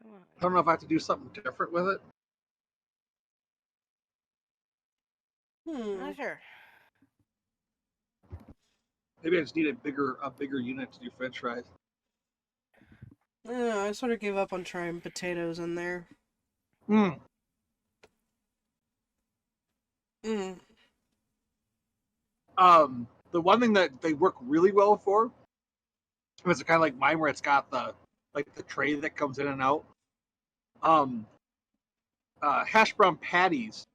I don't know if I have to do something different with it. Not sure. Maybe I just need a bigger unit to do French fries. I sort of gave up on trying potatoes in there. Mm. The one thing that they work really well for is kind of like mine, where it's got the tray that comes in and out. Hash brown patties.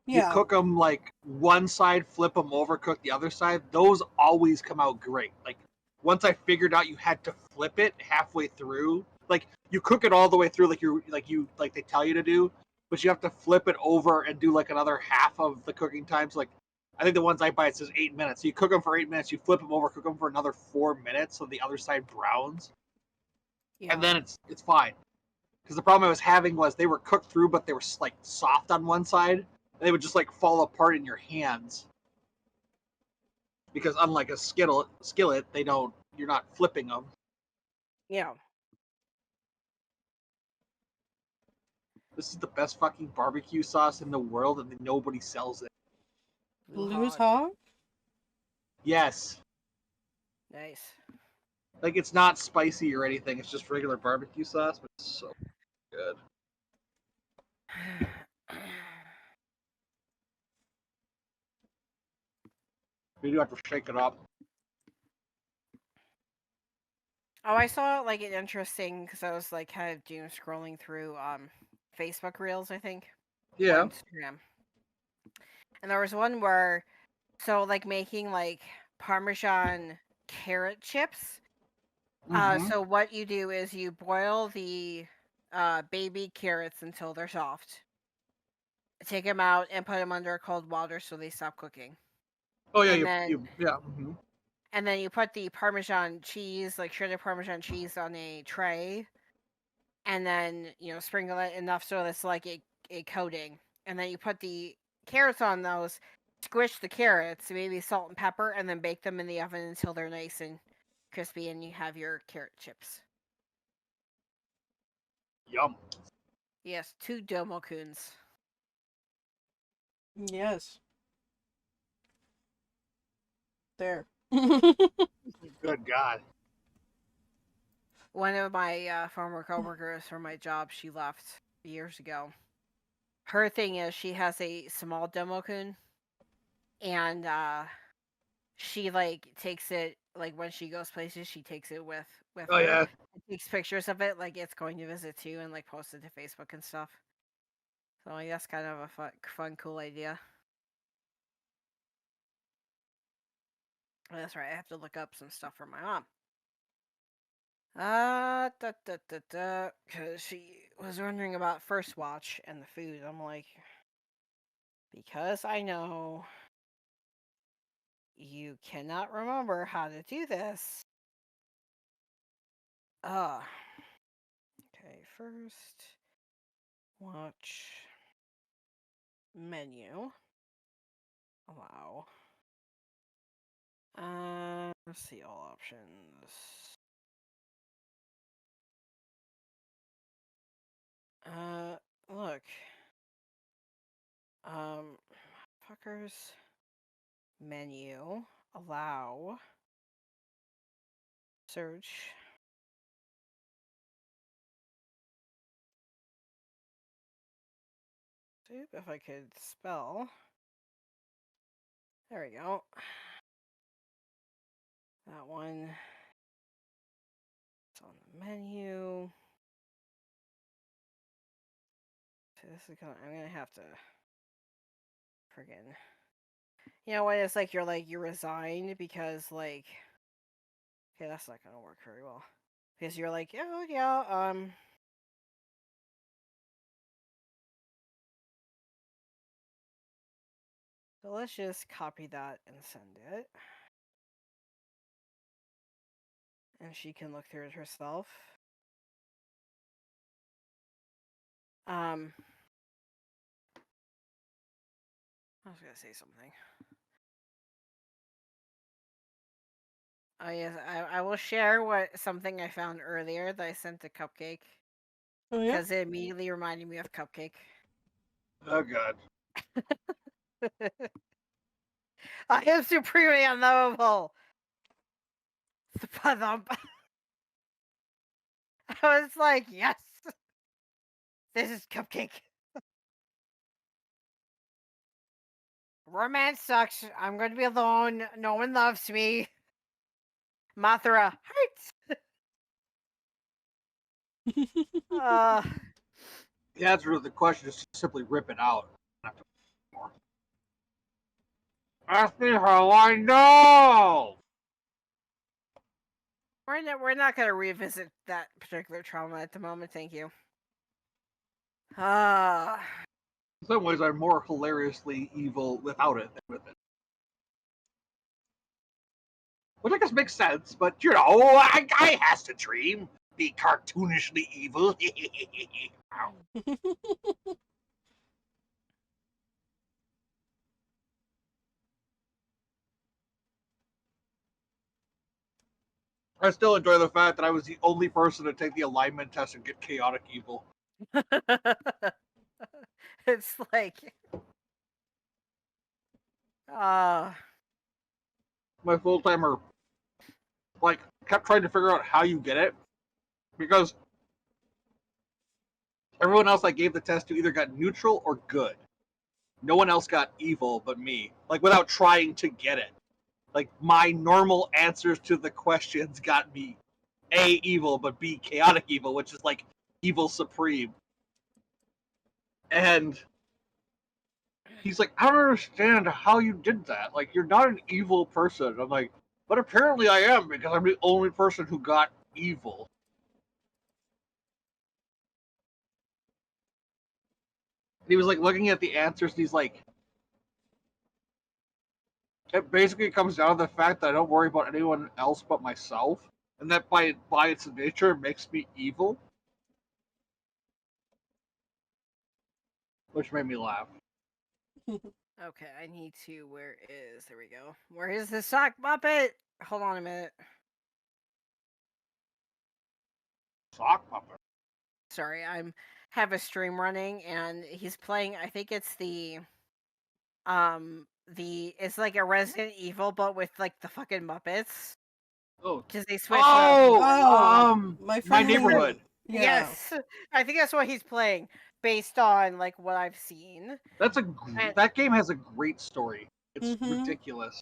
You Yeah. cook them like one side, flip them over, cook the other side. Those always come out great. Like once I figured out you had to flip it halfway through, like you cook it all the way through, like they tell you to do, but you have to flip it over and do like another half of the cooking time. So like I think the ones I buy, it says 8 minutes. So you cook them for 8 minutes, you flip them over, cook them for another 4 minutes, so the other side browns, and then it's fine. Because the problem I was having was they were cooked through, but they were like soft on one side, and they would just like fall apart in your hands. Because unlike a skillet, they don't. You're not flipping them. Yeah. This is the best fucking barbecue sauce in the world, and nobody sells it. Blues hog? Yes. Nice. Like it's not spicy or anything. It's just regular barbecue sauce, but it's so good. You do have to shake it up. Oh, I saw like an interesting, because I was like kind of doom scrolling through Facebook Reels, I think. Yeah. On Instagram. And there was one where, so like making like Parmesan carrot chips. So what you do is you boil the baby carrots until they're soft. Take them out and put them under cold water so they stop cooking. Oh yeah, and yeah. And then you put the Parmesan cheese, like shredded Parmesan cheese, on a tray, and then sprinkle it enough so it's like a coating, and then you put the carrots on those, squish the carrots, maybe salt and pepper, and then bake them in the oven until they're nice and crispy, and you have your carrot chips. Yum. Yes, 2 domokuns. Yes. There. Good God. One of my former coworkers from my job, she left years ago. Her thing is she has a small domokun, and she like takes it, like when she goes places, she takes it with Oh her. yeah. And takes pictures of it, like it's going to visit too, and like posts it to Facebook and stuff. So like, that's kind of a fun, cool idea. Oh, that's right. I have to look up some stuff for my mom. Because she was wondering about first watch and the food. I'm like, because I know you cannot remember how to do this. Okay, first watch menu. Allow. Let's see all options. Look. Fuckers. Menu. Allow. Search. See if I could spell. There we go. That one. It's on the menu. So this is I'm gonna have to friggin'. You know what? It's like you're resigned because like. Okay, that's not gonna work very well. Because you're like, oh yeah, So let's just copy that and send it. And she can look through it herself. I was gonna say something. Oh yes, I will share something I found earlier that I sent to Cupcake. Oh yeah. Because it immediately reminded me of Cupcake. Oh god. I am supremely unknowable. I was like, yes, this is Cupcake. Romance sucks. I'm going to be alone. No one loves me. Mothra hurts. The answer to the question is to simply rip it out. Ask me how I know! We're not going to revisit that particular trauma at the moment, thank you. In some ways, I'm more hilariously evil without it than with it. Which I guess makes sense, but you know, I has to dream. Be cartoonishly evil. I still enjoy the fact that I was the only person to take the alignment test and get chaotic evil. It's like... My full-timer like kept trying to figure out how you get it. Because everyone else I gave the test to either got neutral or good. No one else got evil but me. Like without trying to get it. Like my normal answers to the questions got me A, evil, but B, chaotic evil, which is like evil supreme. And he's like, I don't understand how you did that. Like, you're not an evil person. I'm like, but apparently I am because I'm the only person who got evil. And he was like looking at the answers and he's like, it basically comes down to the fact that I don't worry about anyone else but myself. And that by its nature makes me evil. Which made me laugh. Okay, I need to... There we go. Where is the sock puppet? Hold on a minute. Sock puppet? Sorry, have a stream running and he's playing, I think it's it's like a Resident Evil but with like the fucking Muppets. Oh. Because they switched my neighborhood. Yeah. Yes. I think that's what he's playing based on like what I've seen. That game has a great story. It's ridiculous.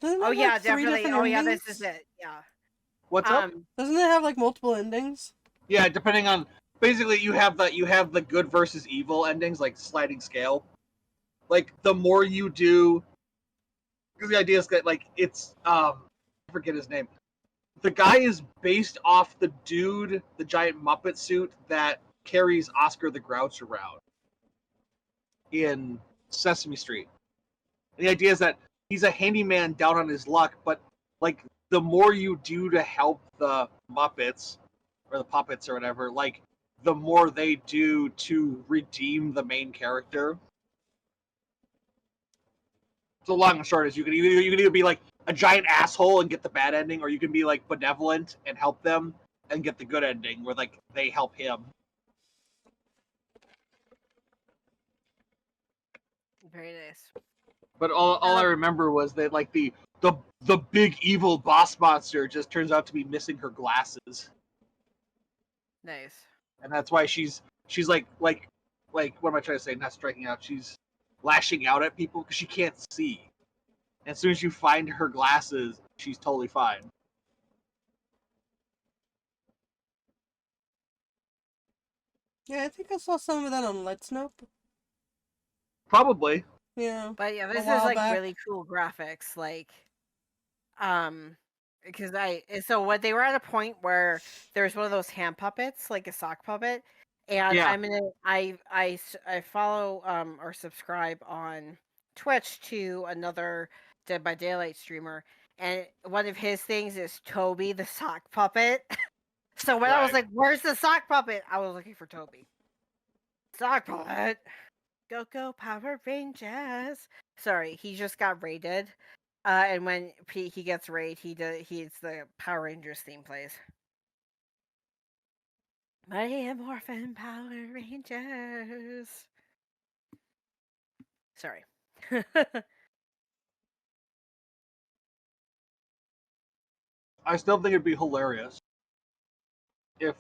Doesn't it have definitely. different Oh endings? yeah, this is it. Yeah. What's up? Doesn't it have like multiple endings? Yeah, depending on basically you have the good versus evil endings, like sliding scale. Like the more you do, because the idea is that like it's I forget his name. The guy is based off the dude, the giant Muppet suit that carries Oscar the Grouch around in Sesame Street. And the idea is that he's a handyman down on his luck, but like the more you do to help the Muppets or the puppets or whatever, like the more they do to redeem the main character. So long and short is you can either be like a giant asshole and get the bad ending, or you can be like benevolent and help them and get the good ending where like they help him. Very nice. But all I remember was that like the big evil boss monster just turns out to be missing her glasses, Nice. and that's why she's like what am I trying to say? Not striking out. She's lashing out at people because she can't see. And as soon as you find her glasses, she's totally fine. Yeah, I think I saw some of that on Let's Nope. Probably. Yeah. But yeah, A this is while like back. really cool graphics. Like, because so what they were at a point where there's one of those hand puppets, like a sock puppet, and Yeah. I follow or subscribe on Twitch to another Dead by Daylight streamer, and one of his things is Toby the sock puppet. So when I was Right. like, "Where's the sock puppet?" I was looking for Toby. Sock puppet. Go Power Rangers. Sorry, he just got raided. And when he gets raided, he's the Power Rangers theme plays. Mighty Morphin Power Rangers. Sorry. I still think it'd be hilarious if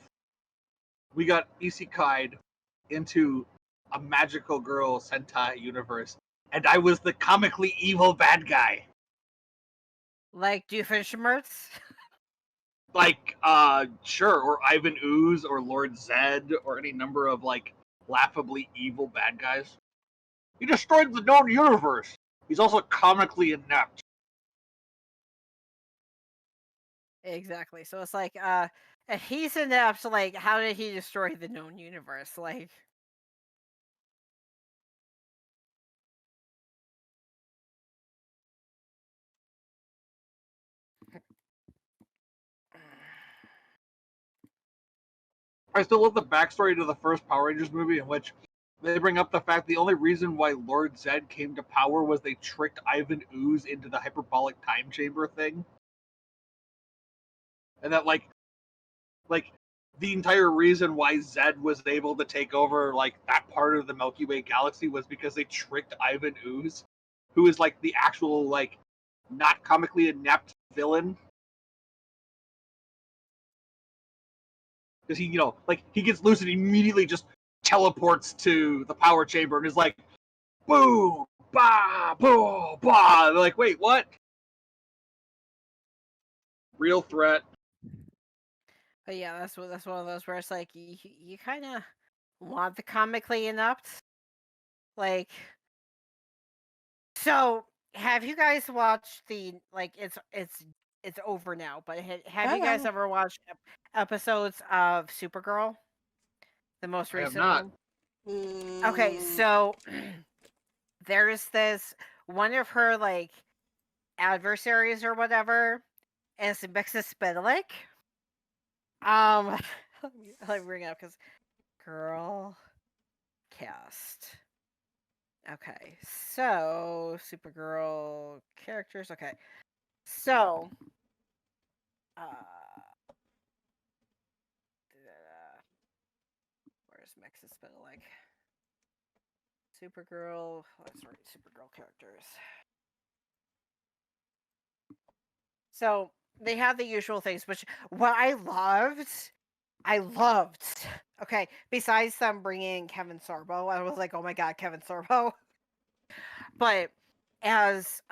we got isekai'd into a magical girl Sentai universe, and I was the comically evil bad guy. Like Doofenshmirtz. Like, sure, or Ivan Ooze, or Lord Zed, or any number of, like, laughably evil bad guys. He destroyed the known universe. He's also comically inept. Exactly. So it's like, and he's inept. Like, how did he destroy the known universe? Like, I still love the backstory to the first Power Rangers movie, in which they bring up the fact the only reason why Lord Zed came to power was they tricked Ivan Ooze into the hyperbolic time chamber thing. And that, like, the entire reason why Zed was able to take over, like, that part of the Milky Way galaxy was because they tricked Ivan Ooze, who is, like, the actual, like, not comically inept villain. Because he, like, he gets loose and immediately just teleports to the power chamber and is like, boo, bah, boo, bah. They're like, wait, what? Real threat. but yeah, that's one of those where it's like you kind of want the comically inept. Like, so have you guys watched the like? It's over now, but have you guys ever watched episodes of Supergirl? The most I have recent not. one. Okay, so there's this one of her like adversaries or whatever, and it's Alexis Spitalik. Let me bring it up because girl cast. Okay, so Supergirl characters. Okay, so where's Alexis Spitalik? Supergirl. Let's write Supergirl characters. So they have the usual things, which what I loved. Okay, besides them bringing Kevin Sorbo, I was like, oh my god, Kevin Sorbo. But as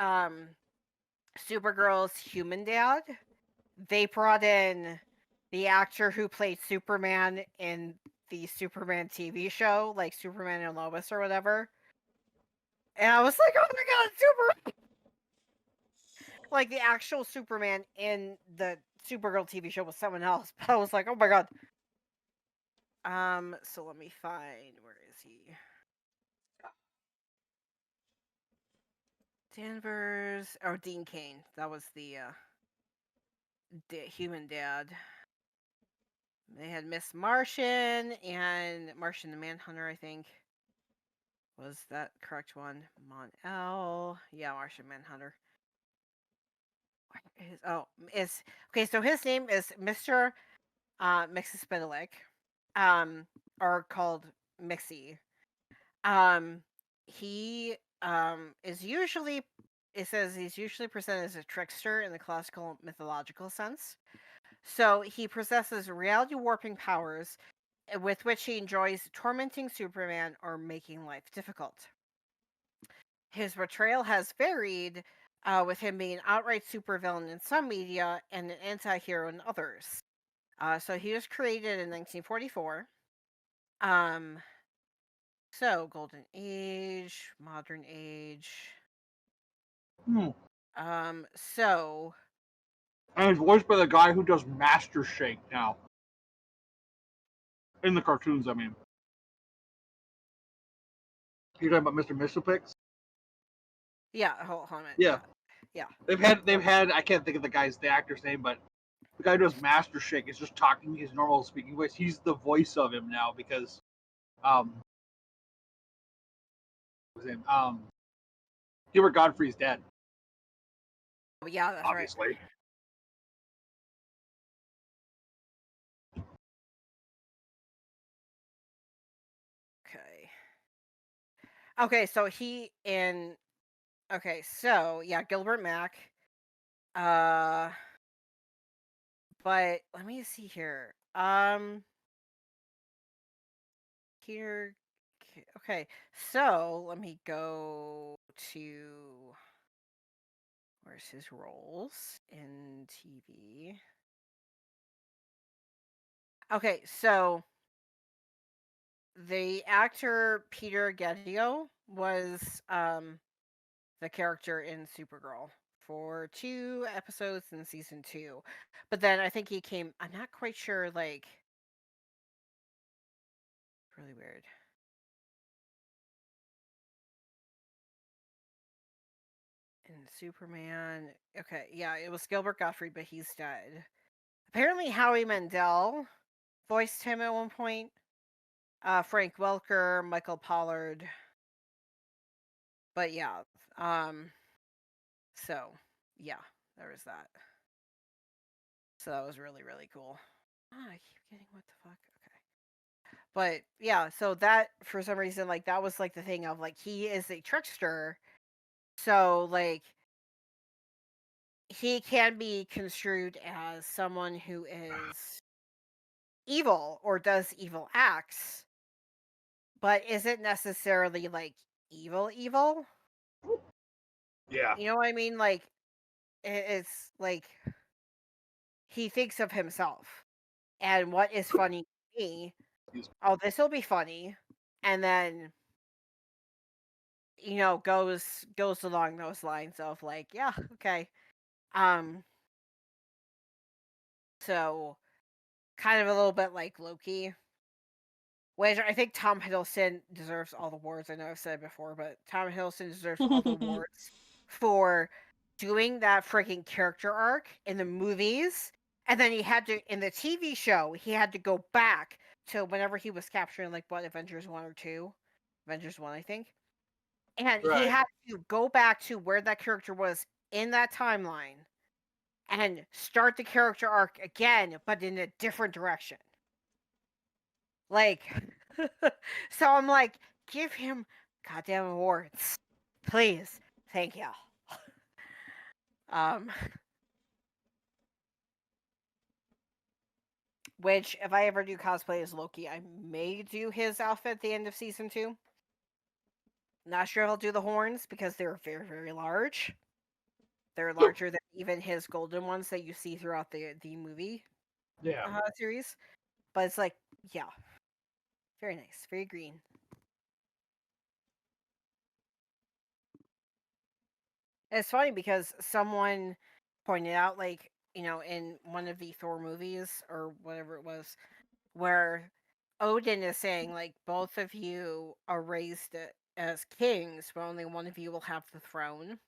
Supergirl's human dad, they brought in the actor who played Superman in the Superman TV show, like Superman and Lois or whatever. And I was like, oh my god, Superman! Like the actual Superman in the Supergirl TV show was someone else. But I was like, oh my god. So let me find, where is he? Danvers, or Dean Cain. That was the human dad. They had Miss Martian and Martian the Manhunter, I think. Was that correct one? Mon-El. Yeah, Martian Manhunter. Is okay, so his name is Mr. Mixospitalik. Or called Mixie. He is usually, it says he's usually presented as a trickster in the classical mythological sense. So he possesses reality warping powers with which he enjoys tormenting Superman or making life difficult. His portrayal has varied, with him being an outright supervillain in some media and an anti-hero in others. So he was created in 1944. So Golden Age, Modern Age. So And it's voiced by the guy who does Master Shake now. In the cartoons, I mean. You're talking about Mr. Mistopix? yeah, hold on a minute. Yeah. Yeah. They've had I can't think of the actor's name, but the guy who does Master Shake is just talking his normal speaking voice. He's the voice of him now because what's his name? Gilbert Godfrey's dead. Yeah, that's obviously. right. Okay, so Gilbert Mack. But let me see here. Here. Okay, so let me go to, where's his roles in TV? Okay, so the actor Peter Gadio was the character in Supergirl for 2 episodes in season 2. But then I think I'm not quite sure, like, really weird. In Superman, okay, yeah, it was Gilbert Gottfried, but he's dead. Apparently Howie Mandel voiced him at one point. Frank Welker, Michael Pollard. But yeah, so yeah, there was that. So that was really, really cool. I keep getting, what the fuck? Okay. But yeah, so that, for some reason, like, that was like the thing of, like, he is a trickster. So, like, he can be construed as someone who is evil or does evil acts, but isn't necessarily, like, evil. Yeah. You know what I mean? Like, it's like he thinks of himself and what is funny to me. Oh, this will be funny, and then, you know, goes along those lines of, like, yeah, okay. So kind of a little bit like Loki, which I think Tom Hiddleston deserves all the awards. I know I've said it before, but Tom Hiddleston deserves all the awards for doing that freaking character arc in the movies. And then he had to, in the TV show, he had to go back to whenever he was capturing, like, what, Avengers 1 or 2? Avengers 1, I think. And he Right. had to go back to where that character was in that timeline and start the character arc again, but in a different direction. Like, so I'm like, give him goddamn awards, please. Thank you. Which, if I ever do cosplay as Loki, I may do his outfit at the end of season 2. Not sure if I'll do the horns because they're very, very large. They're larger than even his golden ones that you see throughout the movie series. But it's like, yeah, very nice, very green. It's funny because someone pointed out, like, you know, in one of the Thor movies or whatever it was, where Odin is saying, like, both of you are raised as kings, but only one of you will have the throne.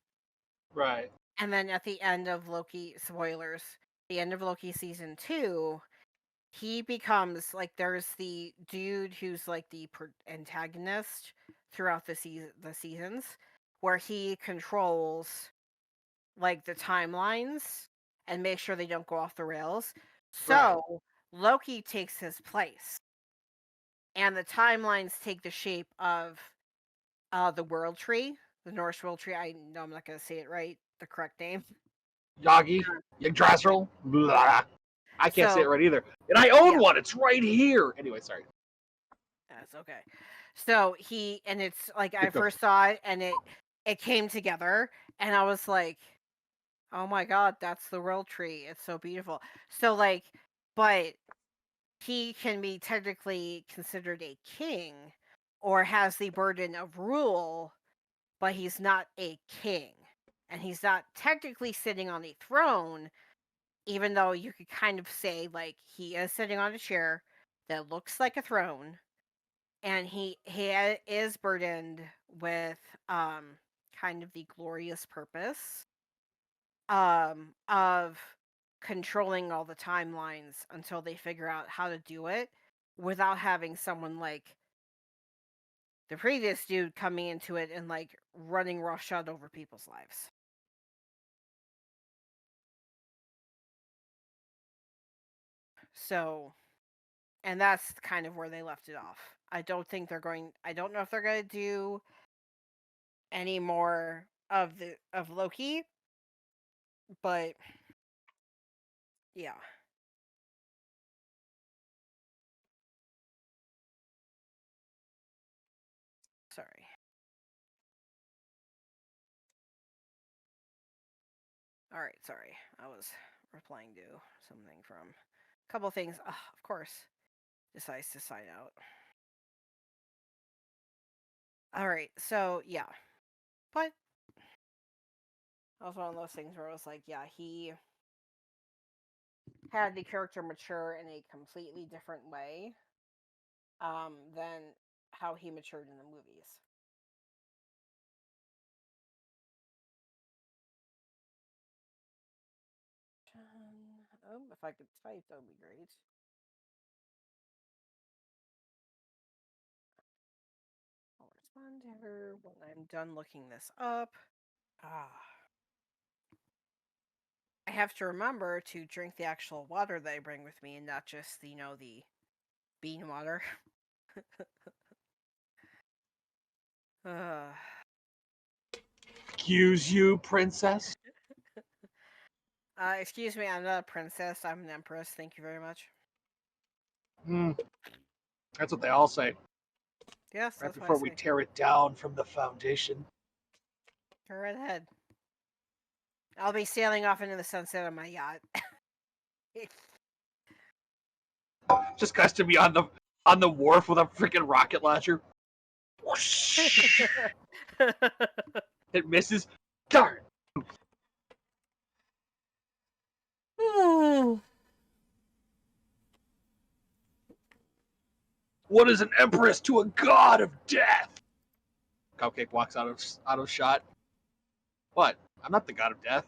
Right. And then at the end of Loki, spoilers, the end of Loki season 2, he becomes, like, there's the dude who's, like, the antagonist throughout the seasons, where he controls, like, the timelines and makes sure they don't go off the rails. So, Loki takes his place. And the timelines take the shape of the World Tree, the Norse World Tree. I know I'm not going to say it right, the correct name. Yagi, Yggdrasil, blah. I can't say it So- right either. And I own Yeah. one. It's right here. Anyway, sorry. That's okay. So and it's like I Keep going. first saw it and it came together and I was like, oh my god, that's the World Tree. It's so beautiful. So like, but he can be technically considered a king or has the burden of rule, but he's not a king. And he's not technically sitting on a throne, even though you could kind of say like he is sitting on a chair that looks like a throne. And he is burdened with kind of the glorious purpose of controlling all the timelines until they figure out how to do it without having someone like the previous dude coming into it and like running roughshod over people's lives. So, and that's kind of where they left it off. I don't know if they're going to do any more of Loki, but yeah. Sorry. All right, sorry. I was replying to something from a couple things. Of course, decides to sign out. All right, so yeah, but that was one of those things where I was like, yeah, he had the character mature in a completely different way than how he matured in the movies. Oh, if I could type, that would be great. I'll respond to her when I'm done looking this up. I have to remember to drink the actual water that I bring with me and not just, the bean water. Excuse you, princess. Excuse me, I'm not a princess. I'm an empress. Thank you very much. That's what they all say. Yes, Right that's before what I we say. tear it down from the foundation. Go right ahead. I'll be sailing off into the sunset on my yacht. Just guys to be on the wharf with a freaking rocket launcher. Whoosh. It misses. Darn. What is an empress to a god of death? Cupcake walks out of shot. What? I'm not the god of death.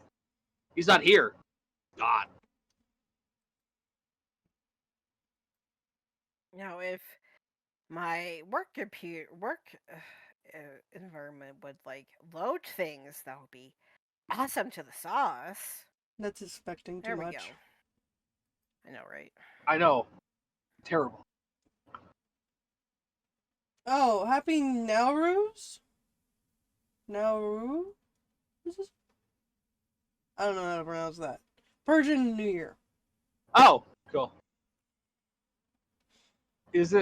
He's not here. God. Now, if my work environment would like load things, that would be awesome to the sauce. That's expecting too There we much. go. I know, right? I know. Terrible. Oh, happy Nowruz? Nauru? I don't know how to pronounce that. Persian New Year. Oh, cool. Is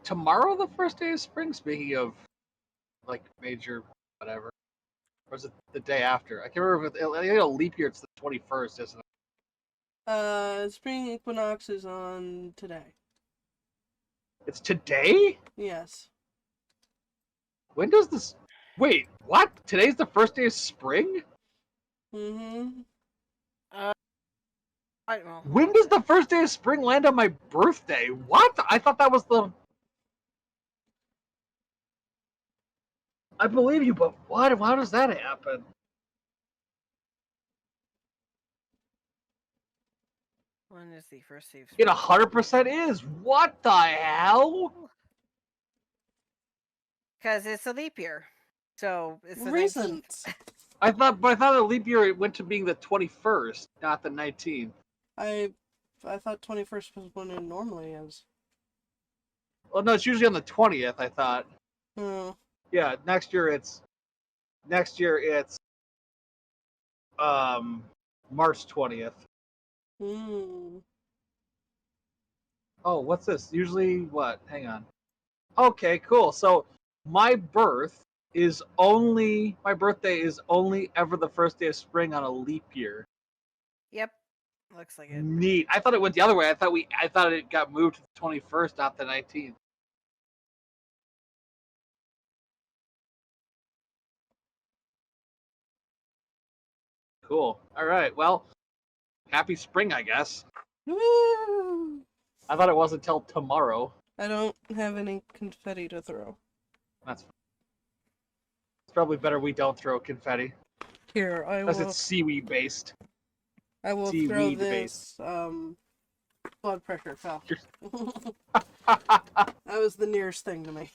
tomorrow the first day of spring? Speaking of, like, major whatever. Or is it the day after? I can't remember if I think a leap year it's the 21st, isn't it? Spring equinox is on today. It's today? Yes. When does this... Wait, what? Today's the first day of spring? Mm-hmm. When does the first day of spring land on my birthday? What? I thought that was the... I believe you, but what? How does that happen? When is the first day of It spring? 100% is. What the hell? Because it's a leap year. So it's the 19th. Reasons. I thought a leap year it went to being the 21st, not the 19th. I thought 21st was when it normally is. Well, no, it's usually on the 20th. I thought. Oh. Yeah, next year it's March 20th. Hmm. Oh, what's this? Usually what? Hang on. Okay, cool. So my birthday is only ever the first day of spring on a leap year. Yep. Looks like it. Neat. I thought it went the other way. I thought it got moved to the 21st, not the 19th. Cool. All right. Well, happy spring, I guess. Woo! I thought it wasn't until tomorrow. I don't have any confetti to throw. That's fine. It's probably better we don't throw confetti. Here, Unless it's seaweed based. I will throw seaweed this blood pressure fell. That was the nearest thing to me.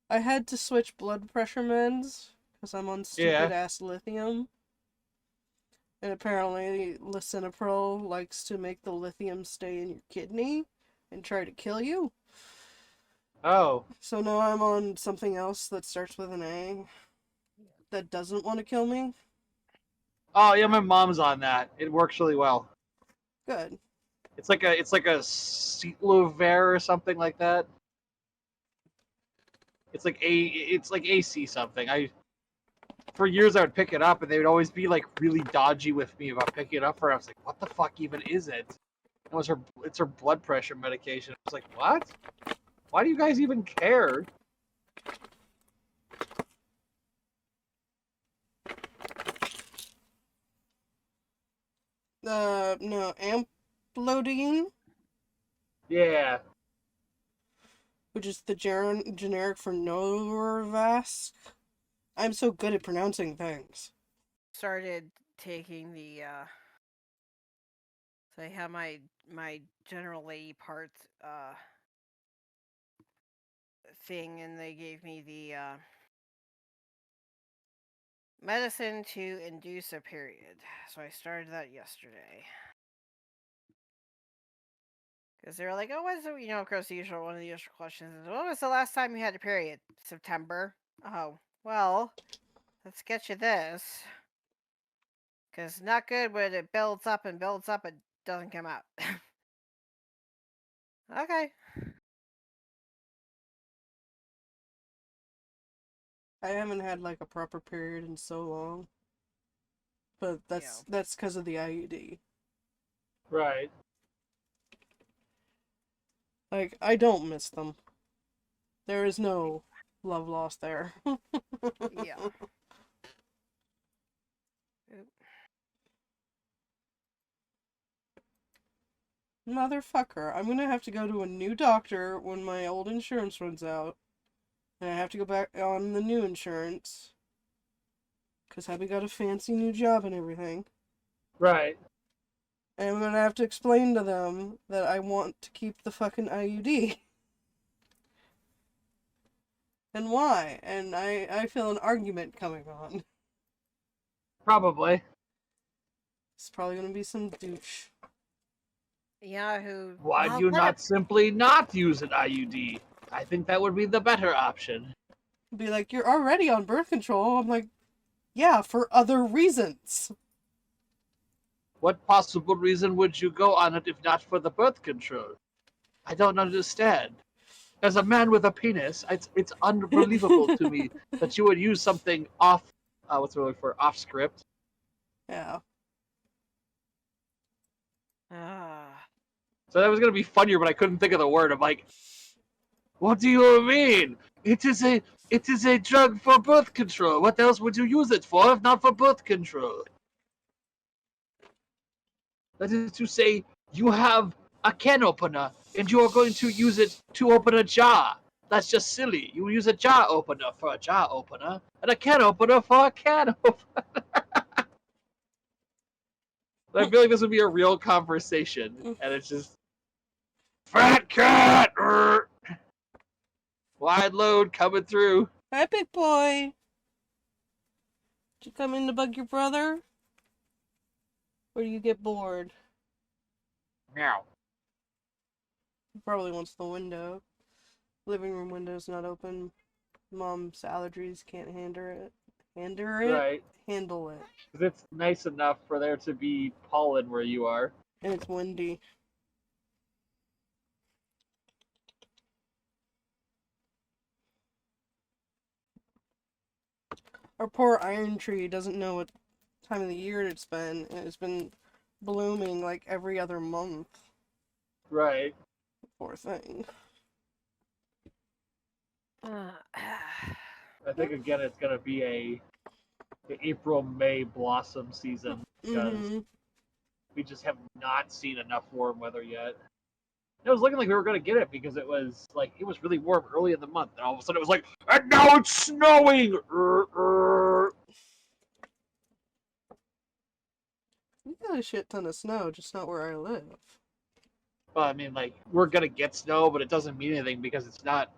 I had to switch blood pressure meds because I'm on stupid ass lithium. And apparently lisinopril likes to make the lithium stay in your kidney and try to kill you. Oh. So now I'm on something else that starts with an A that doesn't want to kill me. Oh yeah, my mom's on that. It works really well. Good. It's like a Citlover or something like that. It's like AC something. For years I would pick it up and they would always be like really dodgy with me about picking it up for her. I was like, what the fuck even is it? It's her blood pressure medication. I was like, what? Why do you guys even care? No, amplodine, Yeah. which is the generic for Norvasc. I'm so good at pronouncing things. Started taking the so I have my general lady part thing, and they gave me the medicine to induce a period. So I started that yesterday. Because they were like, oh, what's the, of course, one of the usual questions is, when was the last time you had a period? September. Oh, well, let's get you this. Because not good when it builds up, it doesn't come out. Okay. I haven't had like a proper period in so long. But that's because of the IUD. Right. Like, I don't miss them. There is no love lost there. Yeah. Motherfucker, I'm gonna have to go to a new doctor when my old insurance runs out. And I have to go back on the new insurance. Because Happy got a fancy new job and everything. Right. And I'm gonna have to explain to them that I want to keep the fucking IUD. And why? And I feel an argument coming on. Probably. It's probably gonna be some douche. Yeah, who... Why do you not simply not use an IUD? I think that would be the better option. Be like, you're already on birth control. I'm like, yeah, for other reasons. What possible reason would you go on it if not for the birth control? I don't understand. As a man with a penis, it's unbelievable to me that you would use something off, off script. Yeah. So that was going to be funnier, but I couldn't think of the word. I'm like, what do you mean? It is a It is a drug for birth control. What else would you use it for if not for birth control? That is to say, you have a can opener and you are going to use it to open a jar. That's just silly. You use a jar opener for a jar opener and a can opener for a can opener. I feel like this would be a real conversation, and it's just fat cat, wide load coming through. Hi, big boy. Did you come in to bug your brother? Or do you get bored? Meow. He probably wants the window. Living room window's not open. Mom's allergies can't handle it. Right. Handle it. Because it's nice enough for there to be pollen where you are. And it's windy. Our poor iron tree doesn't know what time of the year it's been, and it's been blooming like every other month. Right. Poor thing. I think again it's gonna be the April-May blossom season because we just have not seen enough warm weather yet. It was looking like we were gonna get it because it was really warm early in the month, and all of a sudden it was like, and now it's snowing. We got a shit ton of snow, just not where I live. Well, I mean, like, we're gonna get snow, but it doesn't mean anything because it's not.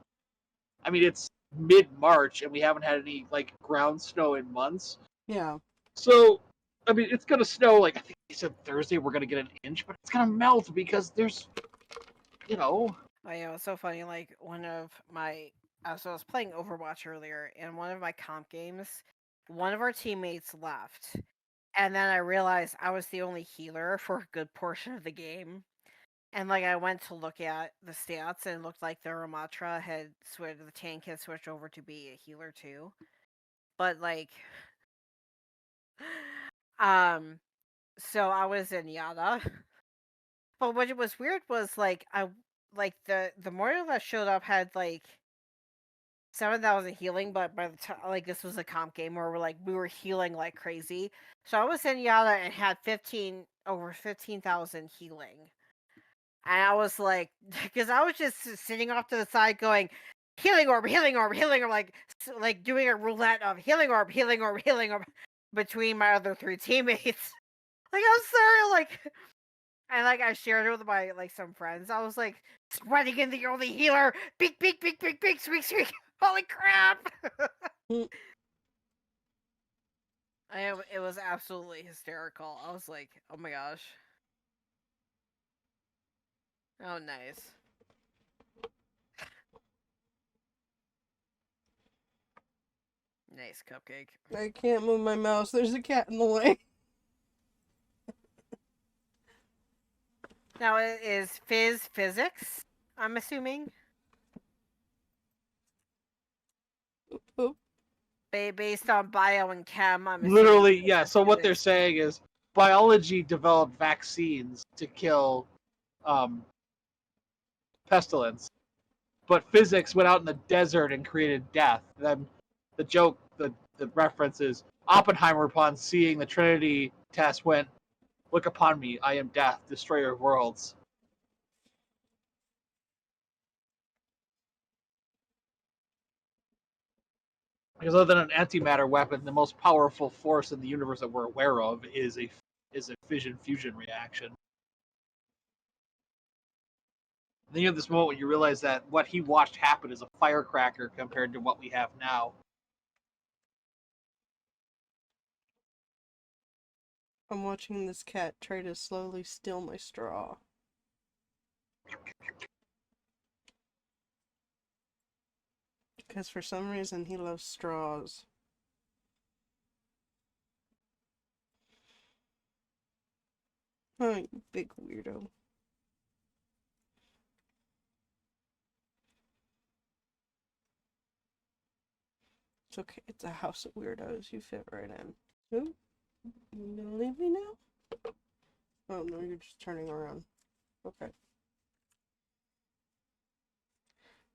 I mean, it's mid-March and we haven't had any like ground snow in months. Yeah. So, I mean, it's gonna snow. Like I think he said Thursday we're gonna get an inch, but it's gonna melt because there's, you know. Oh yeah, it was so funny. Like one of my, so I was playing Overwatch earlier, and one of my comp games, one of our teammates left, and then I realized I was the only healer for a good portion of the game. And like I went to look at the stats, and it looked like the Ramatra had switched, the tank had switched over to be a healer too. But like, so I was in Yada. But what was weird was like the mortal that showed up had like 7,000 healing, but by the time like this was a comp game where we were healing like crazy. So I was in Yada and had over 15,000 healing. And I was like, because I was just sitting off to the side going, healing orb, like doing a roulette of healing orb between my other 3 teammates. Like, I'm sorry, like, and like I shared it with my some friends. I was like, spreading in the only healer, big, squeak, holy crap! It was absolutely hysterical. I was like, oh my gosh. Oh, nice. Nice cupcake. I can't move my mouse. There's a cat in the way. Now, it is physics, I'm assuming? Oop. Based on bio and chem, I'm assuming. Literally, yeah. So what they're saying is biology developed vaccines to kill pestilence, but physics went out in the desert and created death. Then the joke, the reference is Oppenheimer, upon seeing the Trinity test, went, "Look upon me, I am death, destroyer of worlds." Because other than an antimatter weapon, the most powerful force in the universe that we're aware of is a fission-fusion reaction. Then you have this moment when you realize that what he watched happen is a firecracker compared to what we have now. I'm watching this cat try to slowly steal my straw. Because for some reason he loves straws. Oh, you big weirdo. It's okay, it's a house of weirdos. You fit right in. Ooh, you gonna leave me now? Oh no, you're just turning around. Okay.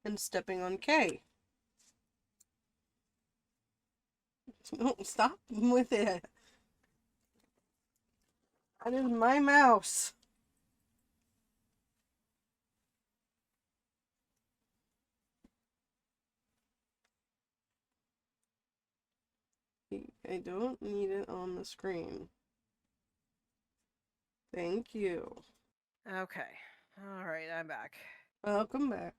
And stepping on K. No, stop with it. That is my mouse. I don't need it on the screen. Thank you. Okay. All right, I'm back. Welcome back.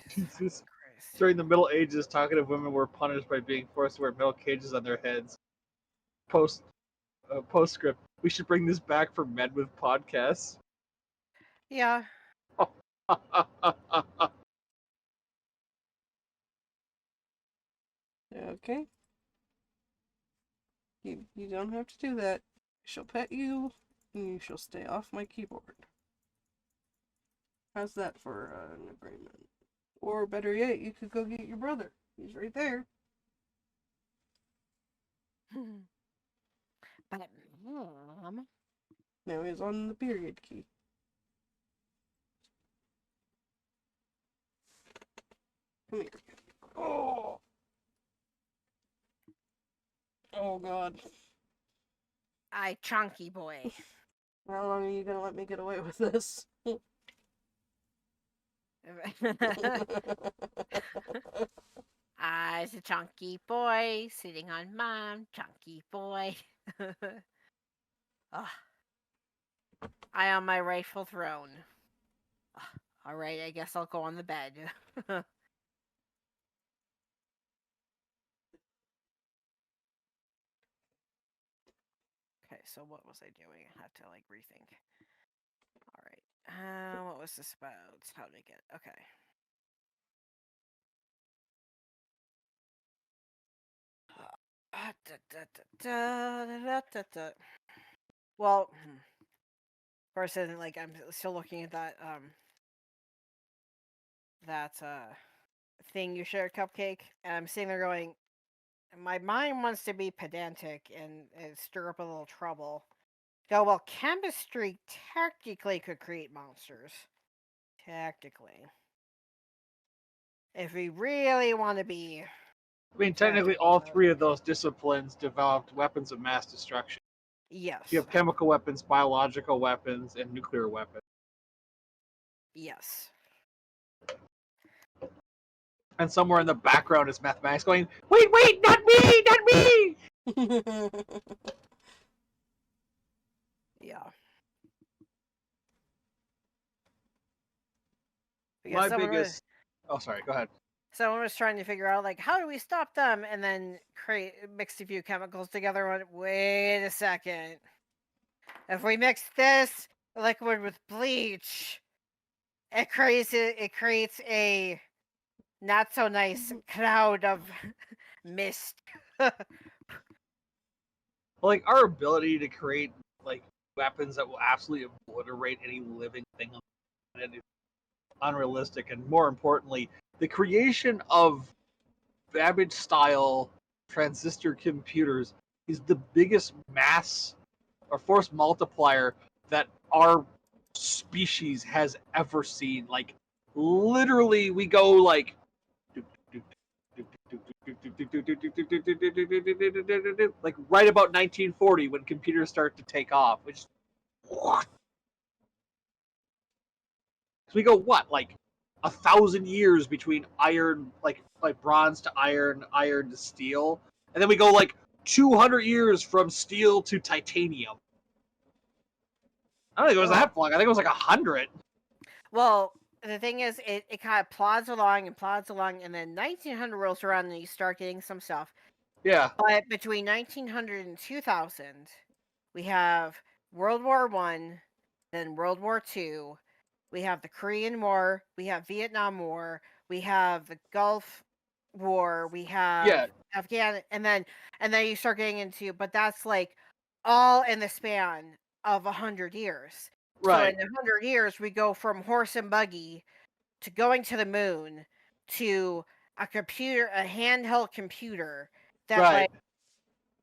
Jesus Christ. During the Middle Ages, talkative women were punished by being forced to wear metal cages on their heads. Postscript. We should bring this back for men with podcasts. Yeah. Okay. You don't have to do that. I shall pet you, and you shall stay off my keyboard. How's that for an agreement? Or better yet, you could go get your brother. He's right there. But Mom. Now he's on the period key. Come here. Oh! Oh god. Chunky boy. How long are you gonna let me get away with this? I's a chunky boy sitting on Mom, chunky boy. Oh, I on my rightful throne. All right, I guess I'll go on the bed. Okay, so what was I doing? I had to rethink. All right, what was this about? How did I get? Okay. Well, of course, then I'm still looking at that thing you shared, Cupcake, and I'm sitting there going, my mind wants to be pedantic and stir up a little trouble. Go, well, chemistry technically could create monsters. Technically. If we really want to be... I mean, technically, all three of those disciplines developed weapons of mass destruction. Yes. You have chemical weapons, biological weapons, and nuclear weapons. Yes. And somewhere in the background is mathematics going, wait, not me, not me! Yeah. My biggest... Oh, sorry, go ahead. Someone was trying to figure out, how do we stop them? And then mix a few chemicals together and went, wait a second. If we mix this liquid with bleach, it creates a not so nice cloud of mist. Our ability to create weapons that will absolutely obliterate any living thing on the planet is unrealistic, and more importantly, the creation of Babbage style transistor computers is the biggest mass or force multiplier that our species has ever seen. Literally, we go right about 1940 when computers start to take off, which so we go 1,000 years between iron, like bronze to iron, iron to steel, and then we go 200 years from steel to titanium. I don't think it was that long. I think it was 100. Well, the thing is, it kind of plods along, and then 1900 rolls around and you start getting some stuff. Yeah. But between 1900 and 2000, we have World War I, then World War II, we have the Korean War, we have Vietnam War, we have the Gulf War, we have Afghan, and then you start getting into, but that's all in the span of 100 years. Right. So in 100 years, we go from horse and buggy to going to the moon to a handheld computer that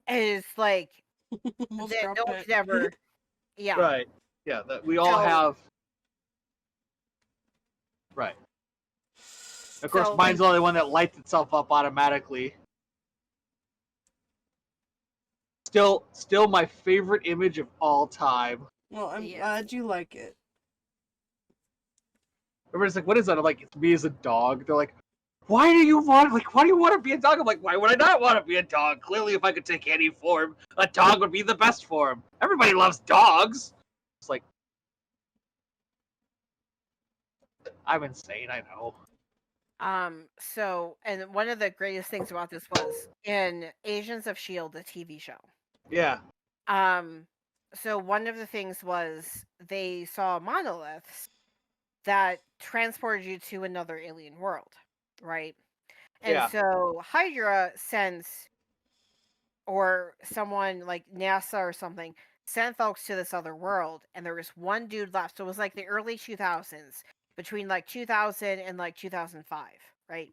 is that no one could ever. Yeah. Right. Yeah. That we all have. Right. Of course, mine's the only one that lights itself up automatically. Still my favorite image of all time. Well, I'm Yes. glad you like it. Everybody's like, what is that? I'm like, it's me as a dog. They're like, why do you want to be a dog? I'm like, why would I not want to be a dog? Clearly, if I could take any form, a dog would be the best form. Everybody loves dogs. It's like, I'm insane, I know. So, and one of the greatest things about this was in Agents of S.H.I.E.L.D., the TV show. Yeah. So one of the things was they saw monoliths that transported you to another alien world, right? And Yeah. so Hydra sends, or someone like NASA or something, sent folks to this other world, and there was one dude left. So it was like the early 2000s, between like 2000 and like 2005, right?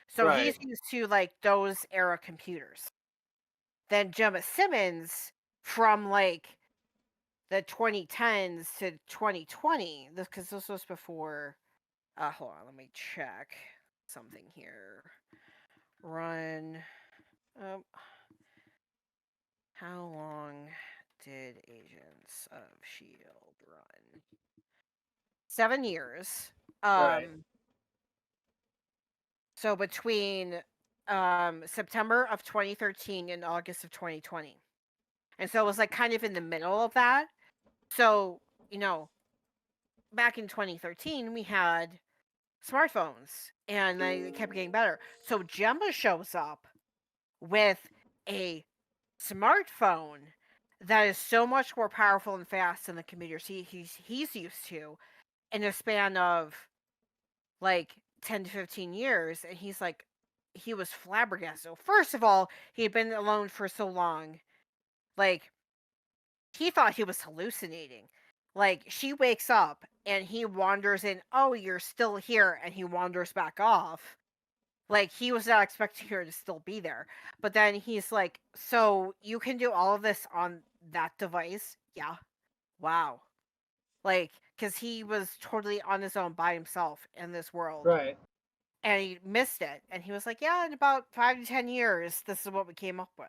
So Right. he's used to like those era computers. Then Gemma Simmons, from like the 2010s to 2020, because this was before. Hold on, let me check something here. Run. How long did Agents of S.H.I.E.L.D. run? 7 years. Right. So between September of 2013 and August of 2020. And so it was like kind of in the middle of that. So, back in 2013, we had smartphones and they kept getting better. So Gemma shows up with a smartphone that is so much more powerful and fast than the computers he's used to in a span of like 10 to 15 years. And he's like, he was flabbergasted. So first of all, he had been alone for so long. Like, he thought he was hallucinating. Like, she wakes up and he wanders in, oh, you're still here, and he wanders back off. Like, he was not expecting her to still be there. But then he's like, so you can do all of this on that device? Yeah. Wow. Like, because he was totally on his own by himself in this world. Right. And he missed it. And he was like, yeah, in about 5 to 10 years, this is what we came up with.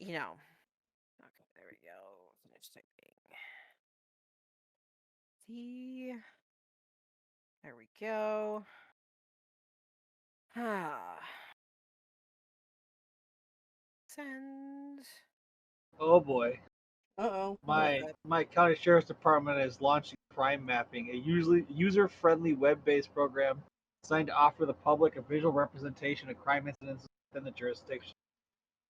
Okay, there we go. Finish typing. See. There we go. Send. Oh boy. Uh-oh. My county sheriff's department is launching crime mapping, a user-friendly web-based program designed to offer the public a visual representation of crime incidents within the jurisdiction.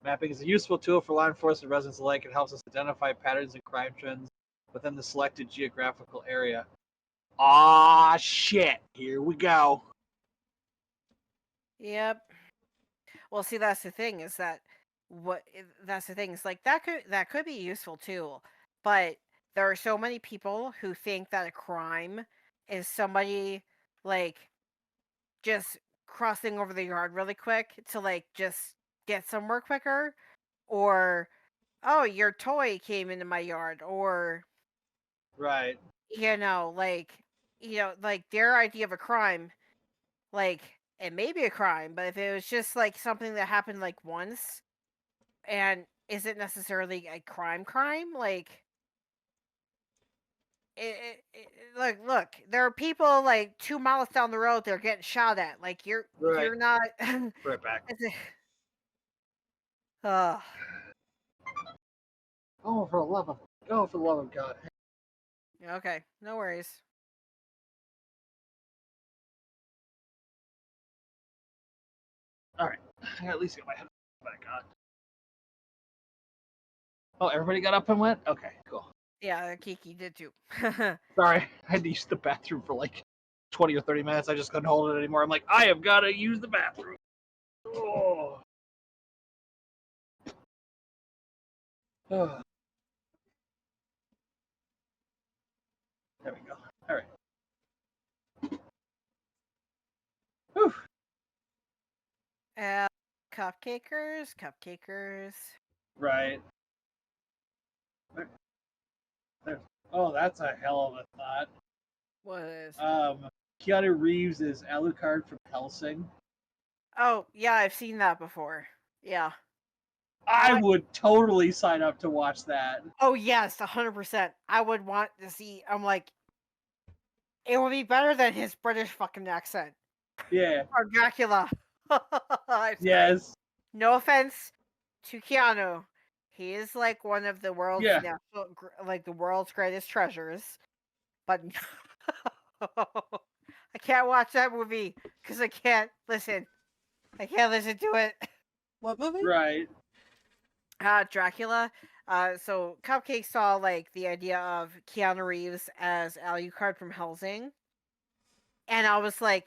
Mapping is a useful tool for law enforcement and residents alike. It helps us identify patterns and crime trends within the selected geographical area. Ah, shit! Here we go. Yep. Well, see, that's the thing is that that could be a useful tool, but there are so many people who think that a crime is somebody like just crossing over the yard really quick to like just get somewhere quicker, or oh, your toy came into my yard, or Right. like their idea of a crime, like it may be a crime, but if it was just like something that happened like once, and isn't necessarily a crime, like look, there are people like 2 miles down the road they're getting shot at. Like you're not. Right back. uh, Oh, for the love of God. okay, no worries. All right. I at least get my head back on. Oh, everybody got up and went? Okay, cool. Yeah, Kiki did too. Sorry, I had to use the bathroom for like 20 or 30 minutes. I just couldn't hold it anymore. I'm like, I have got to use the bathroom. Oh. Oh. There we go. All right. Whew. Cupcakers. Right. Oh, that's a hell of a thought. What is? Keanu Reeves is Alucard from Hellsing. Oh, yeah, I've seen that before. Yeah. I would totally sign up to watch that. Oh yes, 100%. I would want to see. I'm like, it would be better than his British fucking accent. Yeah. Or Dracula. Yes. No offense to Keanu. He is like one of the world's the world's greatest treasures. But I can't watch that movie because I can't listen. I can't listen to it. What movie? Right. Dracula. So Cupcake saw like the idea of Keanu Reeves as Alucard from Helsing, and I was like,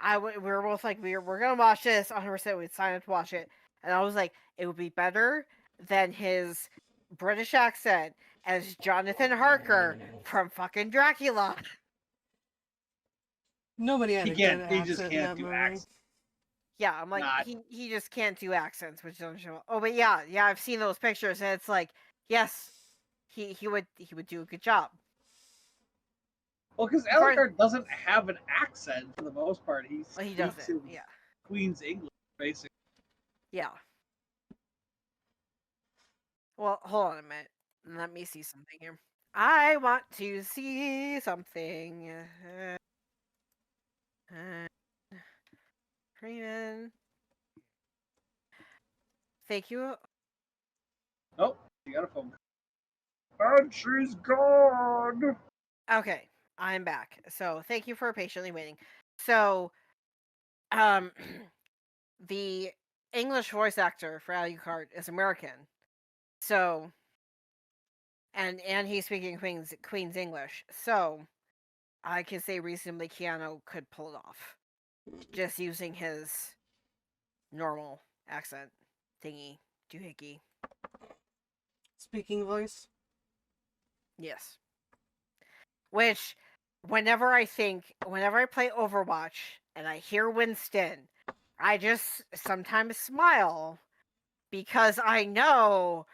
we were both like, we're gonna watch this 100%. We'd sign up to watch it, and I was like, it would be better than his British accent as Jonathan Harker from fucking Dracula. Nobody had a good accent. He just can't in that do movie. accents. Yeah, I'm like, he just can't do accents, which doesn't show. Oh, but yeah, I've seen those pictures, and it's like, yes, he would do a good job. Well, because Alucard doesn't have an accent for the most part. He doesn't. Yeah. Queen's English, basically. Yeah. Well, hold on a minute. Let me see something here. I want to see something. Freeman. Thank you. Oh, you got a phone call. And she's gone. Okay, I'm back. So thank you for patiently waiting. So, the English voice actor for Alucard is American. So, and he's speaking Queen's English. So, I can say reasonably Keanu could pull it off, just using his normal accent thingy doohickey. Speaking voice? Yes. Which, whenever I play Overwatch and I hear Winston, I just sometimes smile because I know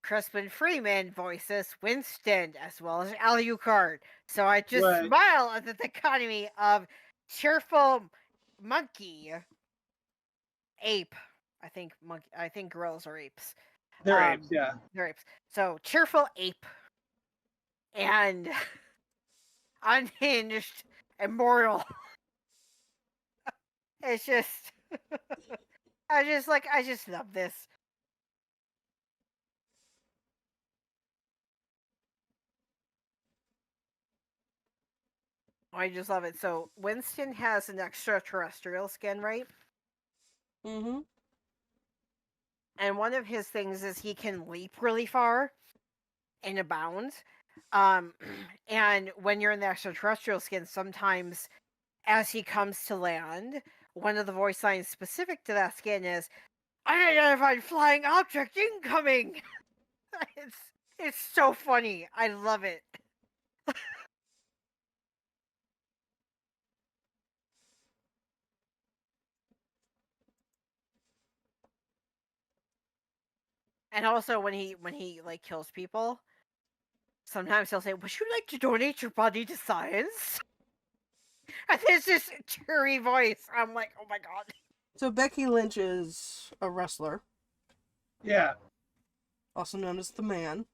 Crispin Freeman voices Winston as well as Alucard. So I just smile at the dichotomy of cheerful monkey, ape. I think gorillas are apes. They're apes, yeah. They're apes. So cheerful ape and unhinged immortal. It's just I just love this. I just love it. So Winston has an extraterrestrial skin, right? Mm-hmm. And one of his things is he can leap really far in a bound. And when you're in the extraterrestrial skin, sometimes as he comes to land, one of the voice lines specific to that skin is "Unidentified flying object incoming." It's so funny. I love it. And also when he like kills people, sometimes he'll say, "Would you like to donate your body to science?" And there's this cheery voice. I'm like, oh my god. So Becky Lynch is a wrestler. Yeah. Also known as the Man.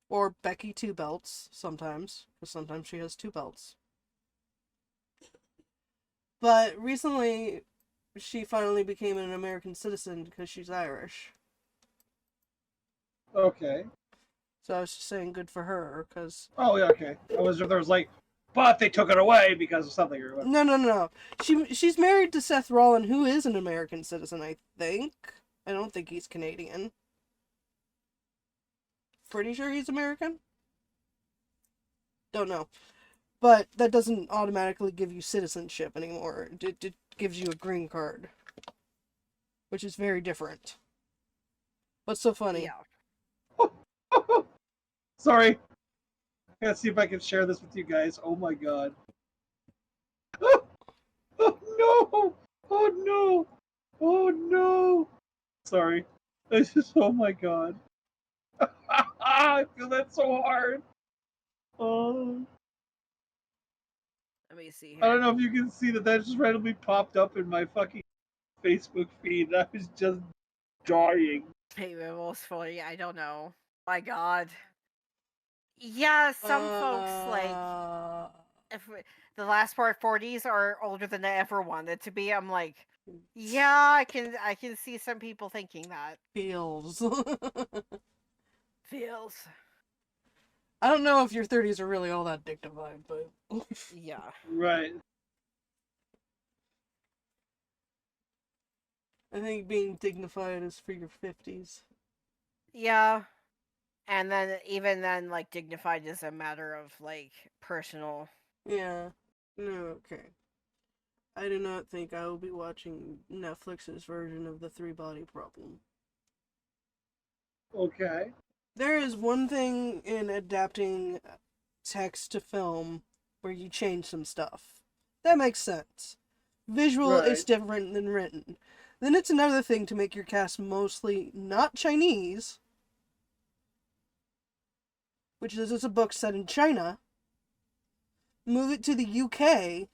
Or Becky Two Belts, sometimes. Because sometimes she has two belts. But recently, she finally became an American citizen because she's Irish. Okay. So I was just saying good for her, because... Oh, yeah, okay. I was, there was like, but they took it away because of something or whatever. No. She's married to Seth Rollin, who is an American citizen, I think. I don't think he's Canadian. Pretty sure he's American? Don't know. But that doesn't automatically give you citizenship anymore. It gives you a green card. Which is very different. What's so funny? Yeah. Sorry. I gotta see if I can share this with you guys. Oh my god. Oh no! Oh no! Oh no! Sorry. This is, oh my god. I feel that so hard. Oh. Let me see here. I don't know if you can see that just randomly popped up in my fucking Facebook feed, and I was just dying. Maybe it was funny. I don't know. My God. Yeah, some folks like if the last part 40s are older than I ever wanted to be. I'm like, yeah, I can see some people thinking that. Feels. Feels. I don't know if your 30s are really all that dignified, but Yeah. Right. I think being dignified is for your 50s. Yeah. And then even then, like, dignified is a matter of like personal. Yeah. No, okay. I do not think I will be watching Netflix's version of the Three-Body Problem. Okay. There is one thing in adapting text to film where you change some stuff. That makes sense. Visual is Right. different than written. Then it's another thing to make your cast mostly not Chinese, which is a book set in China, move it to the UK,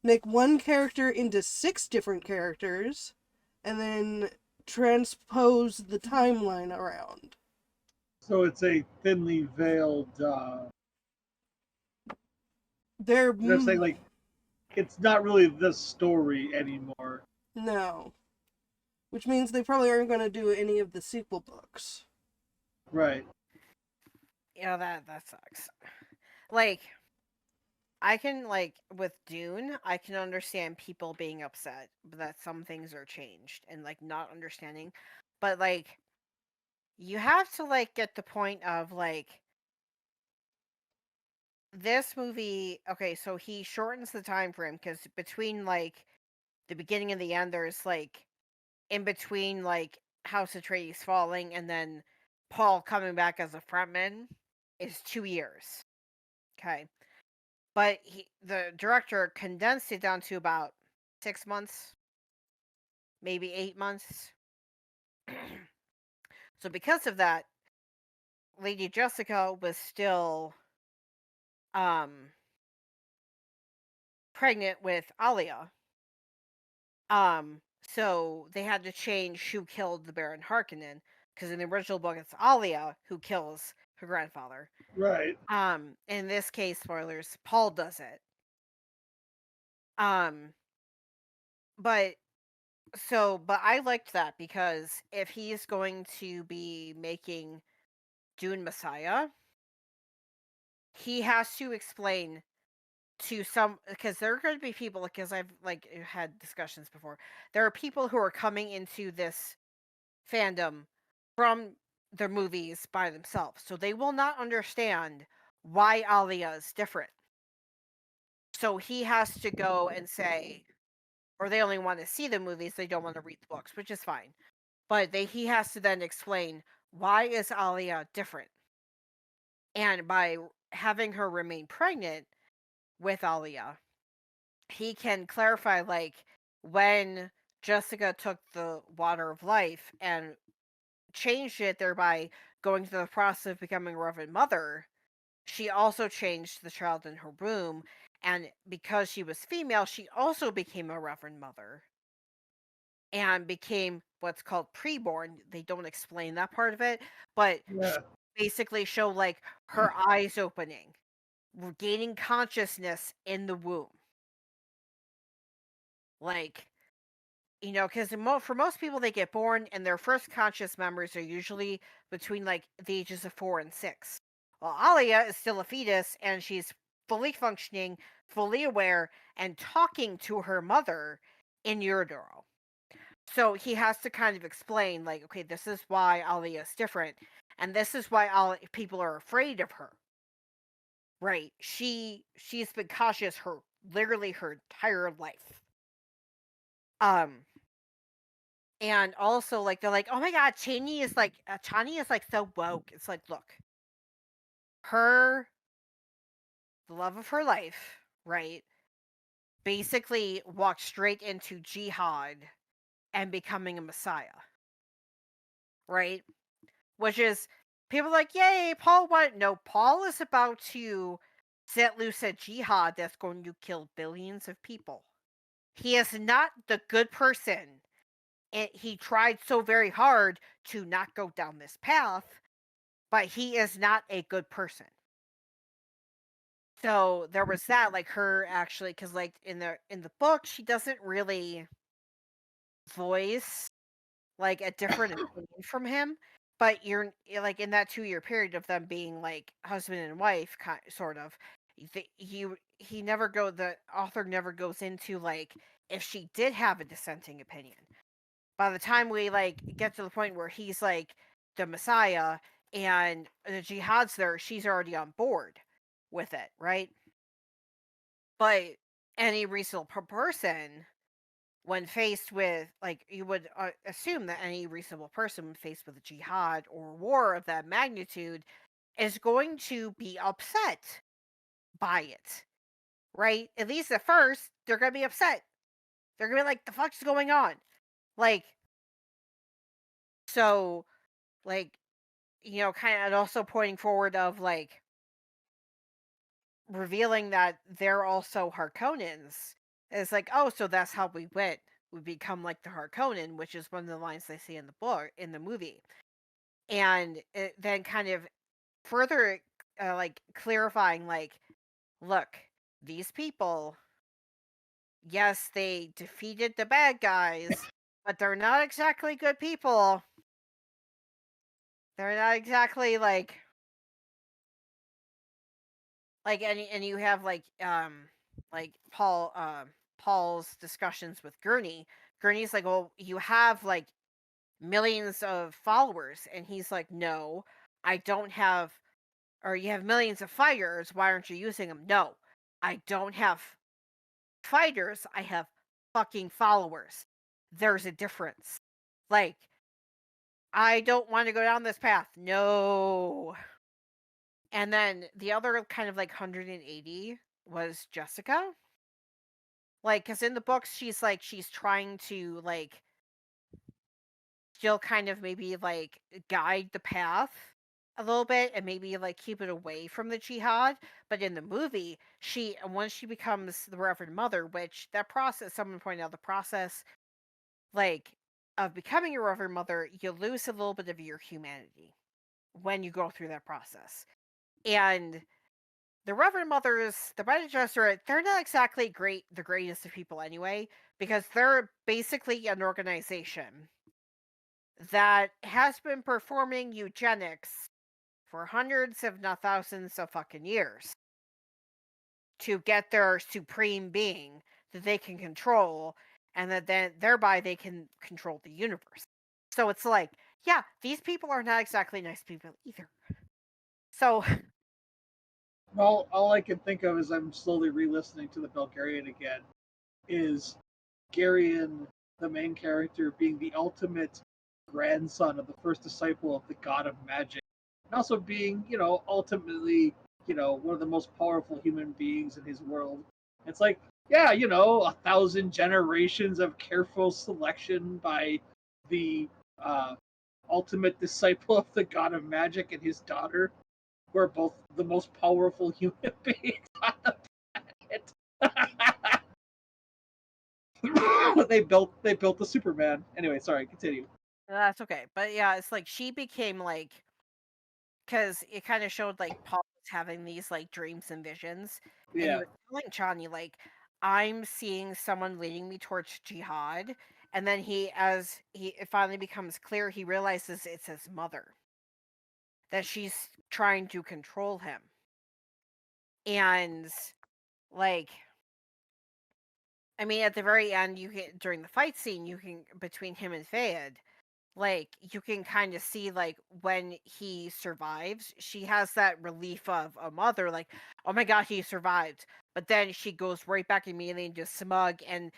make one character into 6 different characters, and then transpose the timeline around. So it's a thinly veiled. They're They're saying like it's not really the story anymore. no, which means they probably aren't going to do any of the sequel books. Right. Yeah, that sucks. Like, I can, like, with Dune, I can understand people being upset that some things are changed and, like, not understanding. But, like, you have to, like, get the point of, like, this movie, okay, so he shortens the time frame because between, like, the beginning and the end, there's, like, in between, like, House Atreides falling and then Paul coming back as a frontman is 2 years. Okay. But the director condensed it down to about 6 months, maybe 8 months. So because of that, Lady Jessica was still pregnant with Alia. So they had to change who killed the Baron Harkonnen, because in the original book it's Alia who kills her grandfather. Right. In this case, spoilers, Paul does it. But I liked that because if he's going to be making Dune Messiah, he has to explain to some, because there are going to be people, because I've like had discussions before, there are people who are coming into this fandom from the movies by themselves, so they will not understand why Alia is different. So he has to go and say, or they only want to see the movies, they don't want to read the books, which is fine. But he has to then explain, why is Alia different? And by having her remain pregnant with Alia, he can clarify, like, when Jessica took the water of life and changed it, thereby going through the process of becoming a Reverend Mother, she also changed the child in her womb. And because she was female, she also became a Reverend Mother and became what's called preborn. They don't explain that part of it, but Yeah. basically show, like, her eyes opening, gaining consciousness in the womb. Like, you know, because for most people, they get born and their first conscious memories are usually between, like, the ages of 4 and 6. Well, Alia is still a fetus and she's fully functioning, fully aware, and talking to her mother in utero. So he has to kind of explain, like, okay, this is why Alia is different, and this is why people are afraid of her. Right? She's been cautious literally her entire life. And also, like, they're like, oh my god, Chani is like so woke. It's like, look, the love of her life, right, basically walked straight into jihad and becoming a messiah, right? Which is, people are like, yay, Paul what? No, Paul is about to set loose a jihad that's going to kill billions of people. he is not the good person. He tried so very hard to not go down this path, but he is not a good person. So there was that, like, her actually, because like in the book, she doesn't really voice like a different opinion from him, but you're like in that 2-year period of them being like husband and wife, sort of. The author never goes into like if she did have a dissenting opinion. By the time we like get to the point where he's like the Messiah and the jihad's there, she's already on board with it, right? But any reasonable person, when faced with, like, you would assume that any reasonable person when faced with a jihad or war of that magnitude is going to be upset by it, right? At least at first, they're going to be upset. They're going to be like, the fuck's going on? Like, so, like, you know, kind of, and also pointing forward of, like, revealing that they're also Harkonnens. It's like, oh, so that's how we went. We become like the Harkonnen, which is one of the lines they see in the book, in the movie. And it then kind of further, like, clarifying, like, look, these people, yes, they defeated the bad guys, but they're not exactly good people. They're not exactly like and you have like Paul's discussions with Gurney. Gurney's like, well, you have like millions of followers, and he's like, no, I don't have. Or you have millions of fighters, why aren't you using them? No, I don't have fighters, I have fucking followers. There's a difference. Like, I don't want to go down this path. No. And then the other kind of like 180 was Jessica. Like, because in the books, she's like, she's trying to like still kind of maybe like guide the path a little bit and maybe like keep it away from the jihad. But in the movie, once she becomes the Reverend Mother, which that process, someone pointed out the process, like, of becoming a Reverend Mother, you lose a little bit of your humanity when you go through that process. And the Reverend Mothers, the Bene Gesserit, they're not exactly the greatest of people anyway, because they're basically an organization that has been performing eugenics for hundreds, if not thousands, of fucking years to get their supreme being that they can control, and that then thereby they can control the universe. So it's like, yeah, these people are not exactly nice people either. So, well, all I can think of as I'm slowly re-listening to the Belgarian again is Garion, the main character, being the ultimate grandson of the first disciple of the god of magic, and also being, ultimately, one of the most powerful human beings in his world. It's like, yeah, 1,000 generations of careful selection by the ultimate disciple of the god of magic and his daughter, who are both the most powerful human beings on the planet. they built the Superman. Anyway, sorry, continue. that's okay. But yeah, it's like she became like, because it kind of showed like Paul was having these like dreams and visions, and he was telling Chani like, I'm seeing someone leading me towards jihad, and then it finally becomes clear, he realizes it's his mother, that she's trying to control him. And like, I mean, at the very end, during the fight scene, between him and Fayed, like, you can kind of see, like, when he survives, she has that relief of a mother, like, oh my god, he survived. But then she goes right back immediately into smug and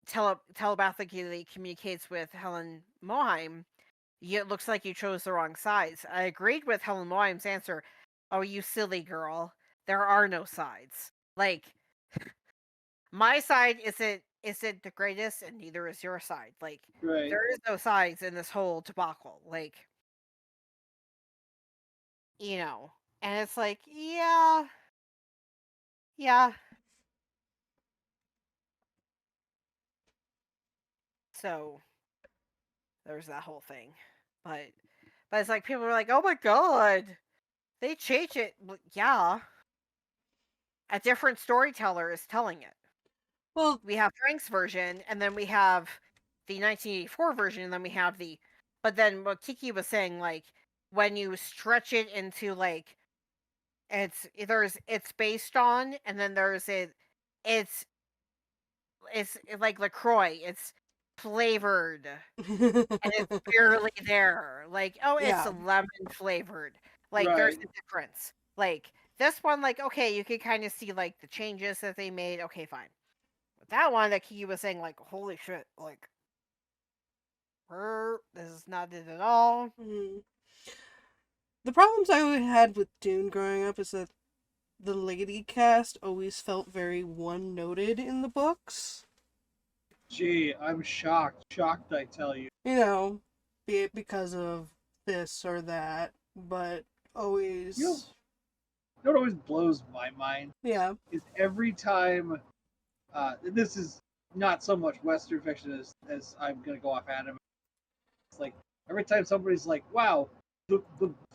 telepathically communicates with Helen Moheim. It looks like you chose the wrong sides. I agreed with Helen Moheim's answer. Oh, you silly girl. There are no sides. Like, my side isn't the greatest, and neither is your side. Like, right. There is no sides in this whole debacle. Like, and it's like, yeah. So there's that whole thing. But it's like people are like, oh my god, they changed it. Well, yeah. A different storyteller is telling it. Well, we have Frank's version, and then we have the 1984 version, and then we have the. But then what Kiki was saying, like, when you stretch it into like, it's based on, and then there's it's like LaCroix. It's flavored, and it's barely there. Like, oh, it's Yeah. lemon flavored. Like, there's a difference. Like this one, like, okay, you can kind of see like the changes that they made. Okay, fine. But that one that Kiki was saying, like, holy shit, like, this is not it at all. Mm. The problems I had with Dune growing up is that the lady cast always felt very one-noted in the books. Gee, I'm shocked. Shocked, I tell you. You know, be it because of this or that, but always... You know what always blows my mind? Yeah. Is every time, this is not so much Western fiction as I'm going to go off anime. It's like, every time somebody's like, wow, the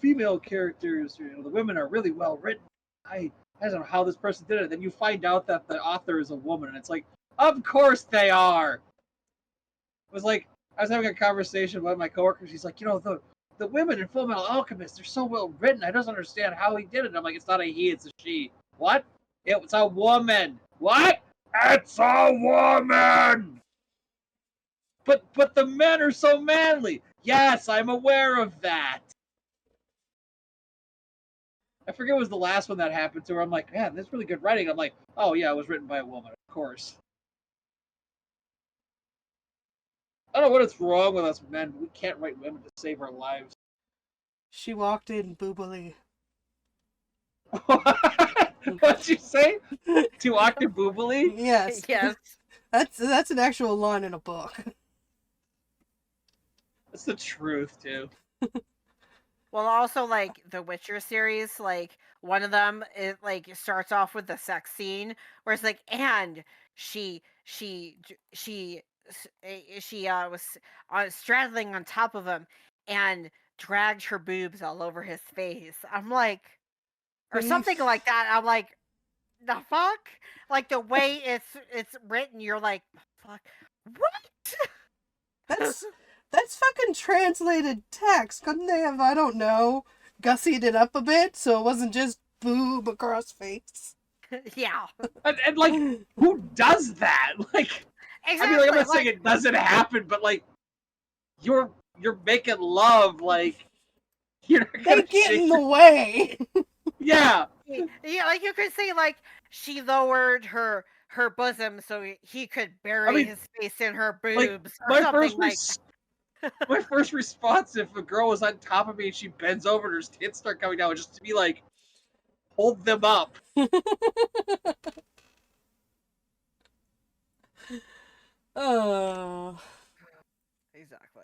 female characters, the women are really well written. I don't know how this person did it. Then you find out that the author is a woman, and it's like, of course they are. It was like, I was having a conversation with my coworker. She's like, the women in Full Metal Alchemist, they're so well written. I don't understand how he did it. I'm like, it's not a he, it's a she. What? It's a woman. What? It's a woman. But the men are so manly. Yes, I'm aware of that. I forget what was the last one that happened to her. I'm like, man, that's really good writing. I'm like, oh yeah, it was written by a woman, of course. I don't know what is wrong with us men. We can't write women to save our lives. She walked in boobily. What'd you say? To Octave boobily? Yes. Yes. That's an actual line in a book. That's the truth, too. Well, also, like, the Witcher series, like, one of them, it, like, starts off with the sex scene, where it's like, and she was straddling on top of him, and dragged her boobs all over his face. I'm like, or something like that. I'm like, the fuck? Like, the way it's written, you're like, fuck, what? That's fucking translated text. Couldn't they have, I don't know, gussied it up a bit so it wasn't just boob across face? Yeah. And like, who does that? Like, Exactly. I mean, like, I'm not saying it doesn't happen, but like, you're making love, like, you're not gonna They get in the way. Yeah. Yeah, like you could say, like, she lowered her bosom so he could bury his face in her boobs, or something like. My first response, if a girl was on top of me and she bends over and her tits start coming down, just to be like, hold them up. Oh. Exactly.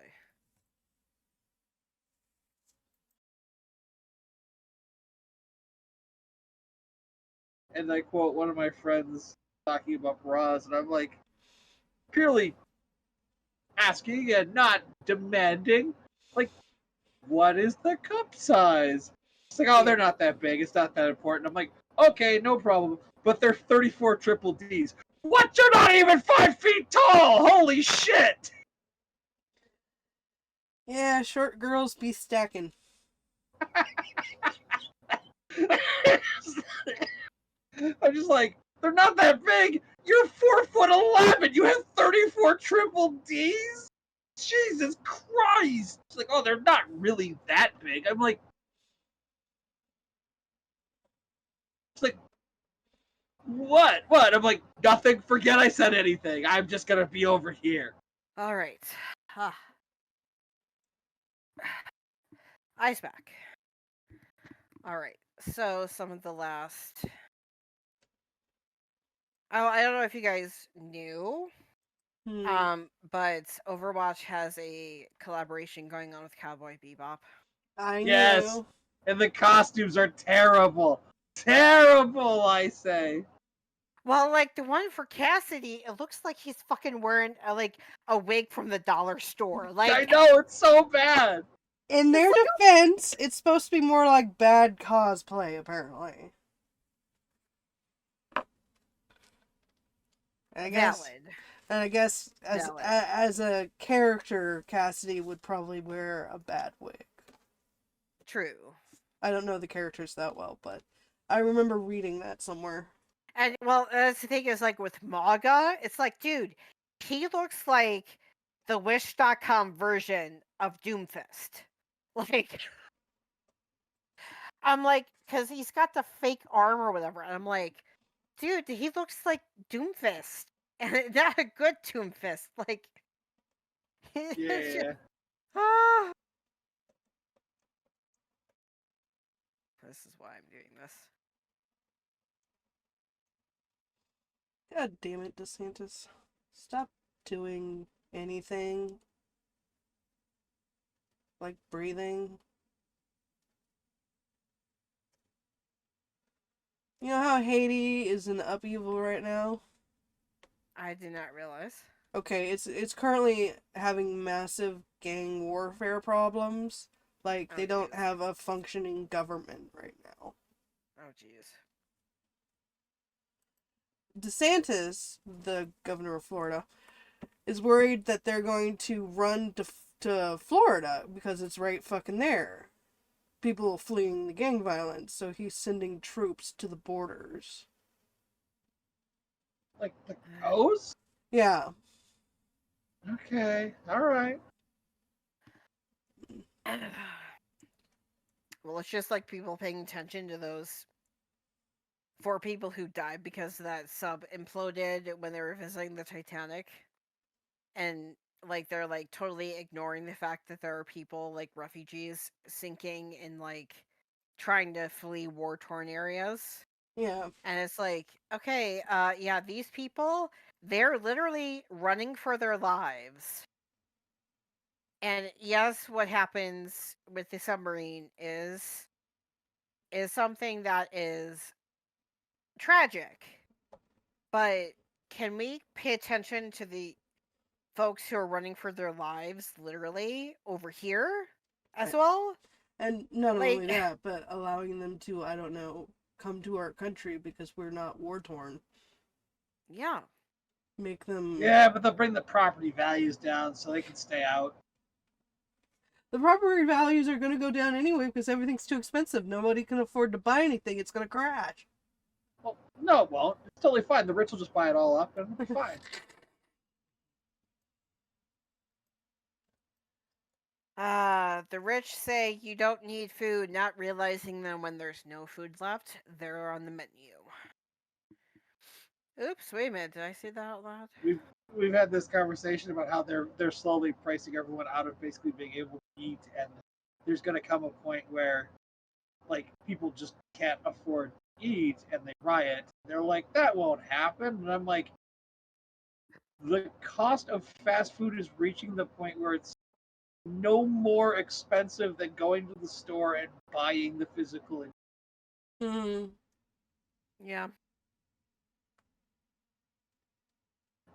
And I quote one of my friends talking about bras, and I'm like, purely asking and not demanding. Like, what is the cup size? It's like, oh, they're not that big. It's not that important. I'm like, okay, no problem. But they're 34 triple Ds. What? You're not even 5 feet tall! Holy shit! Yeah, short girls be stacking. I'm just like, they're not that big. You're 4'11". You have 34 triple Ds? Jesus Christ! It's like, oh, they're not really that big. I'm like, it's like, what? I'm like, nothing. Forget I said anything. I'm just gonna be over here. All right. Ice back. All right. So some of the last. Oh, I don't know if you guys knew. But Overwatch has a collaboration going on with Cowboy Bebop. I know. Yes, and the costumes are terrible. Terrible, I say. Well, like the one for Cassidy, it looks like he's fucking wearing a wig from the dollar store. Like I know, it's so bad. In their defense, it's supposed to be more like bad cosplay, apparently. I guess, valid. and I guess Valid. as a character, Cassidy would probably wear a bad wig. True. I don't know the characters that well, but I remember reading that somewhere. And well, that's the thing is like with Maga, it's like, dude, he looks like the Wish.com version of Doomfist. Like, I'm like, because he's got the fake arm or whatever, and I'm like, dude, he looks like Doomfist, and not a good Doomfist. Like, Yeah. Ah. This is why I'm doing this. God damn it, DeSantis. Stop doing anything. Like breathing. You know how Haiti is in upheaval right now? I did not realize. Okay, it's currently having massive gang warfare problems. Like, they don't have a functioning government right now. Oh, jeez. DeSantis, the governor of Florida, is worried that they're going to run to Florida because it's right fucking there. People fleeing the gang violence, so he's sending troops to the borders. Like the coast? Yeah. Okay, alright. Well, it's just like people paying attention to those 4 people who died because that sub imploded when they were visiting the Titanic. And like they're like totally ignoring the fact that there are people like refugees sinking in like trying to flee war-torn areas. Yeah. And it's like, okay, yeah, these people, they're literally running for their lives. And yes, what happens with the submarine is something that is tragic. But can we pay attention to the folks who are running for their lives literally over here as well? And not only that, but allowing them to, I don't know, come to our country because we're not war-torn. Yeah. Make them... Yeah, but they'll bring the property values down so they can stay out. The property values are going to go down anyway because everything's too expensive. Nobody can afford to buy anything. It's going to crash. Well, no, it won't. It's totally fine. The rich will just buy it all up and it'll be fine. The rich say you don't need food, not realizing that when there's no food left, they're on the menu. Oops, wait a minute, did I say that out loud? We've had this conversation about how they're slowly pricing everyone out of basically being able to eat, and there's going to come a point where like people just can't afford to eat and they riot. They're like, that won't happen. And I'm like, the cost of fast food is reaching the point where it's no more expensive than going to the store and buying the physical. Mm-hmm. Yeah.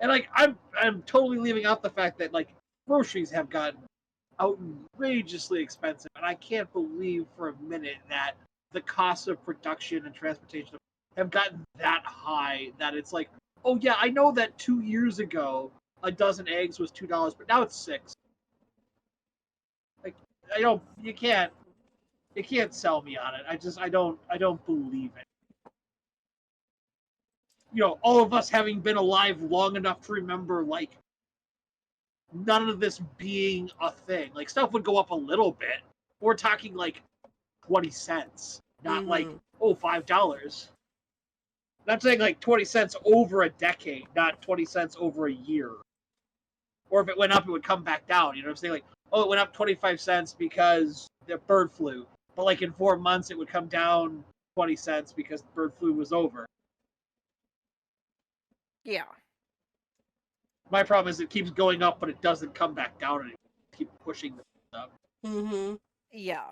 And like I'm totally leaving out the fact that like groceries have gotten outrageously expensive, and I can't believe for a minute that the cost of production and transportation have gotten that high that it's like, oh yeah, I know that 2 years ago a dozen eggs was $2, but now it's $6. Like you can't sell me on it. I don't believe it. You know, all of us having been alive long enough to remember, like, none of this being a thing. Like, stuff would go up a little bit. We're talking, like, 20 cents. Not, like, $5. I'm saying, like, 20 cents over a decade, not 20 cents over a year. Or if it went up, it would come back down. You know what I'm saying? Like, oh, it went up 25 cents because the bird flu. But, like, in 4 months, it would come down 20 cents because the bird flu was over. Yeah. My problem is it keeps going up, but it doesn't come back down anymore. Keep pushing the up. Mm-hmm. Yeah.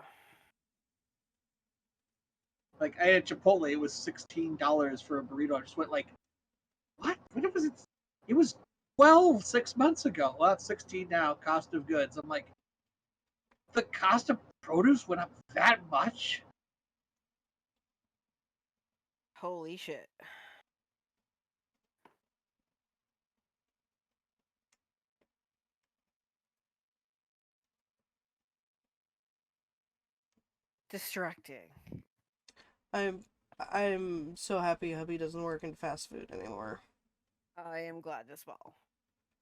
Like I had Chipotle, it was $16 for a burrito. I just went like it was 12 6 months ago. Well, it's 16 now. Cost of goods. I'm like, the cost of produce went up that much? Holy shit. Distracting. I'm so happy hubby doesn't work in fast food anymore. I am glad as well.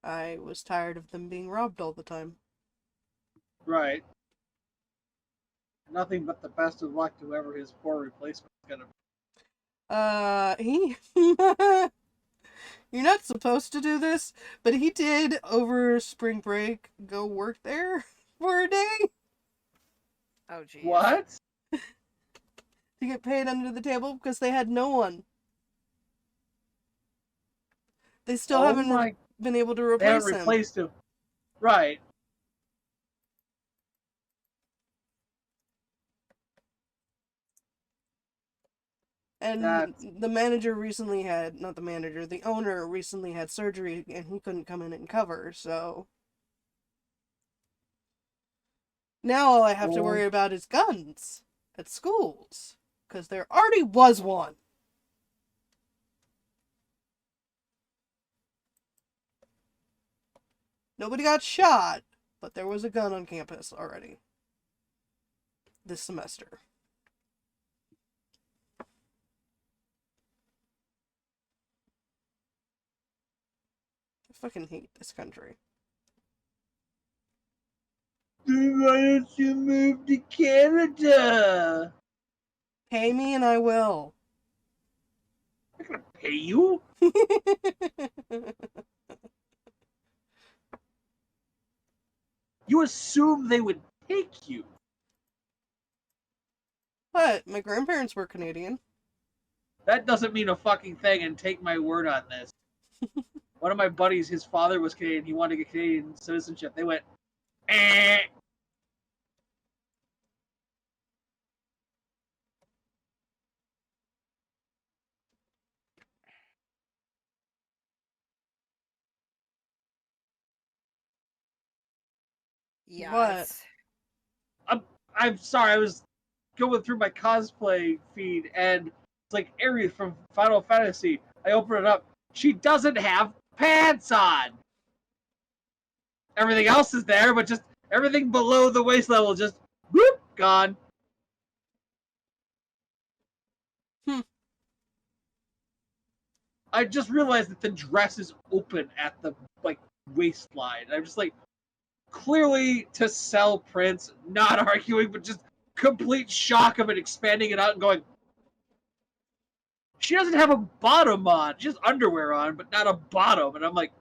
I was tired of them being robbed all the time. Right. Nothing but the best of luck to whoever his poor replacement is gonna be. You're not supposed to do this, but he did over spring break go work there for a day. Oh, geez. What? To get paid under the table because they had no one. They still haven't been able to replace They haven't replaced him. Right. And the manager recently had, not the manager, the owner recently had surgery and he couldn't come in and cover, so. Now all I have to worry about is guns at schools. Because there already was one. Nobody got shot, but there was a gun on campus already. This semester. I fucking hate this country. Why don't you move to Canada? Pay me and I will. I'm not gonna pay you. You assume they would take you. But my grandparents were Canadian. That doesn't mean a fucking thing, and take my word on this. One of my buddies, his father was Canadian. He wanted to get Canadian citizenship. They went, eh. Yes. I'm sorry, I was going through my cosplay feed, and it's like Aerith from Final Fantasy. I open it up. She doesn't have pants on. Everything else is there, but just everything below the waist level just whoop, gone. I just realized that the dress is open at the waistline. I'm just like, clearly to sell prints, not arguing, but just complete shock of it, expanding it out and going, she doesn't have a bottom on. She has underwear on, but not a bottom. And I'm like,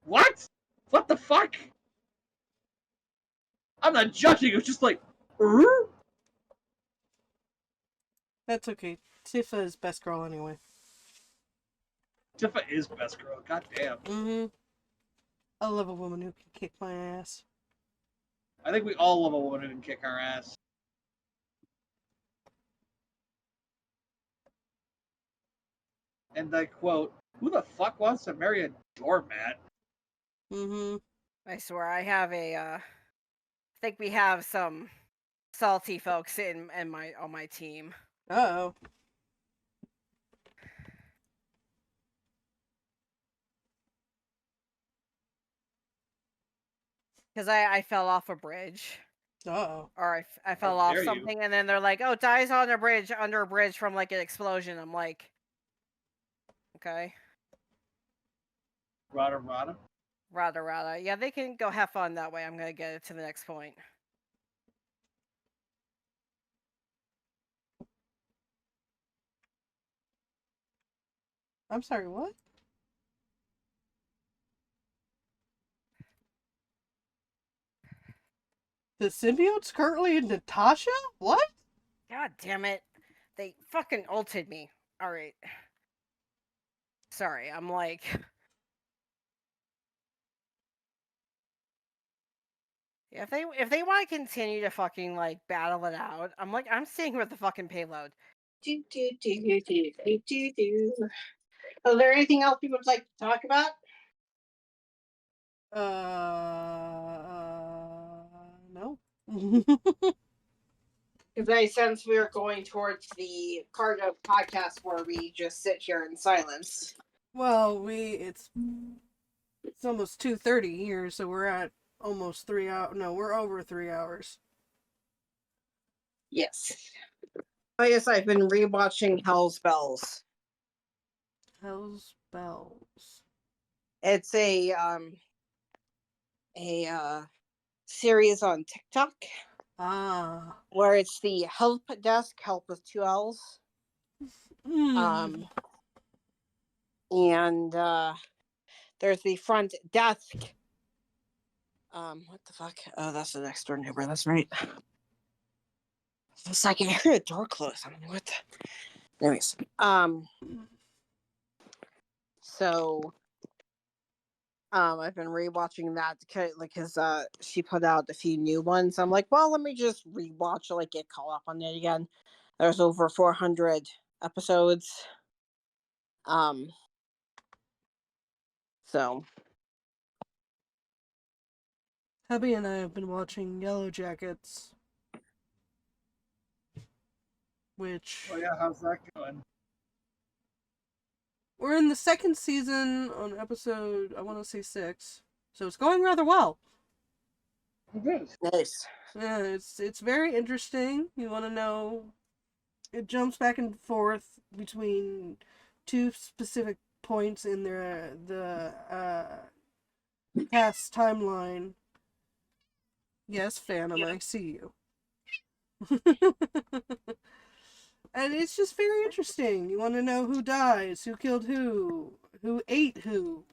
what? What the fuck? I'm not judging. It was just like, That's okay. Tifa is best girl anyway. Tifa is best girl. God damn. Mm-hmm. I love a woman who can kick my ass. I think we all love a woman who can kick our ass. And I quote, who the fuck wants to marry a doormat? Mm-hmm. I swear, I think we have some salty folks on my team. Uh-oh. Because I fell off a bridge. Uh-oh. Or I fell off something, and then they're like, oh, dies on a bridge, under a bridge from, like, an explosion. I'm like, okay. Rada. Yeah, they can go have fun that way. I'm going to get it to the next point. I'm sorry, what? The symbiote's currently in Natasha? What? God damn it. They fucking ulted me. Alright. Sorry, I'm like... If they want to continue to fucking, like, battle it out, I'm staying with the fucking payload. Is there anything else you would like to talk about? No. Because I sense we are going towards the part of podcast where we just sit here in silence. Well, it's almost 2:30 here, so we're at almost 3 hours. No, we're over 3 hours. Yes. I guess I've been rewatching Hell's Bells. Hell's Bells. It's a series on TikTok. Ah. Where it's the help desk, help with 2 L's. And there's the front desk. What the fuck? Oh, that's the next door neighbor. That's right. It's like I heard a door close. I'm like, what the... Anyways. So I've been rewatching that because she put out a few new ones. I'm like, well, let me just rewatch it, get caught up on it again. There's over 400 episodes. So Hubby and I have been watching Yellow Jackets, which... Oh yeah, how's that going? We're in the second season on episode, I want to say 6, so it's going rather well. Good. Nice. Yeah, it's very interesting. You want to know, it jumps back and forth between 2 specific points in the past timeline. Yes, Phantom, I see you. And it's just very interesting. You want to know who dies, who killed who ate who.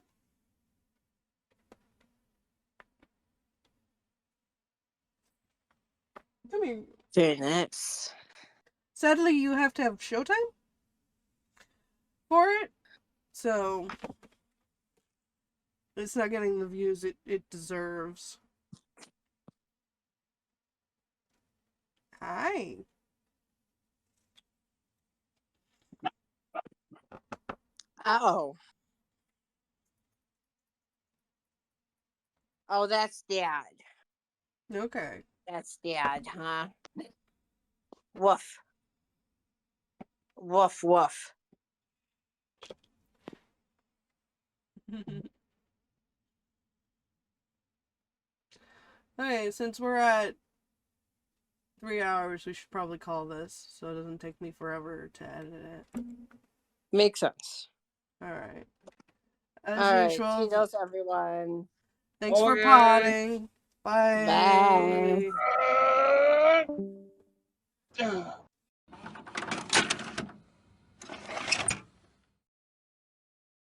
Come here. Very nice. Sadly, you have to have Showtime for it, so it's not getting the views it deserves. Hi. Oh, that's Dad. Okay. That's Dad, huh? Woof. Woof, woof. Okay, since we're at 3 hours, we should probably call this so it doesn't take me forever to edit it. Makes sense. Alright. As usual. Cheetos, everyone. Thanks for potting. Bye. Bye.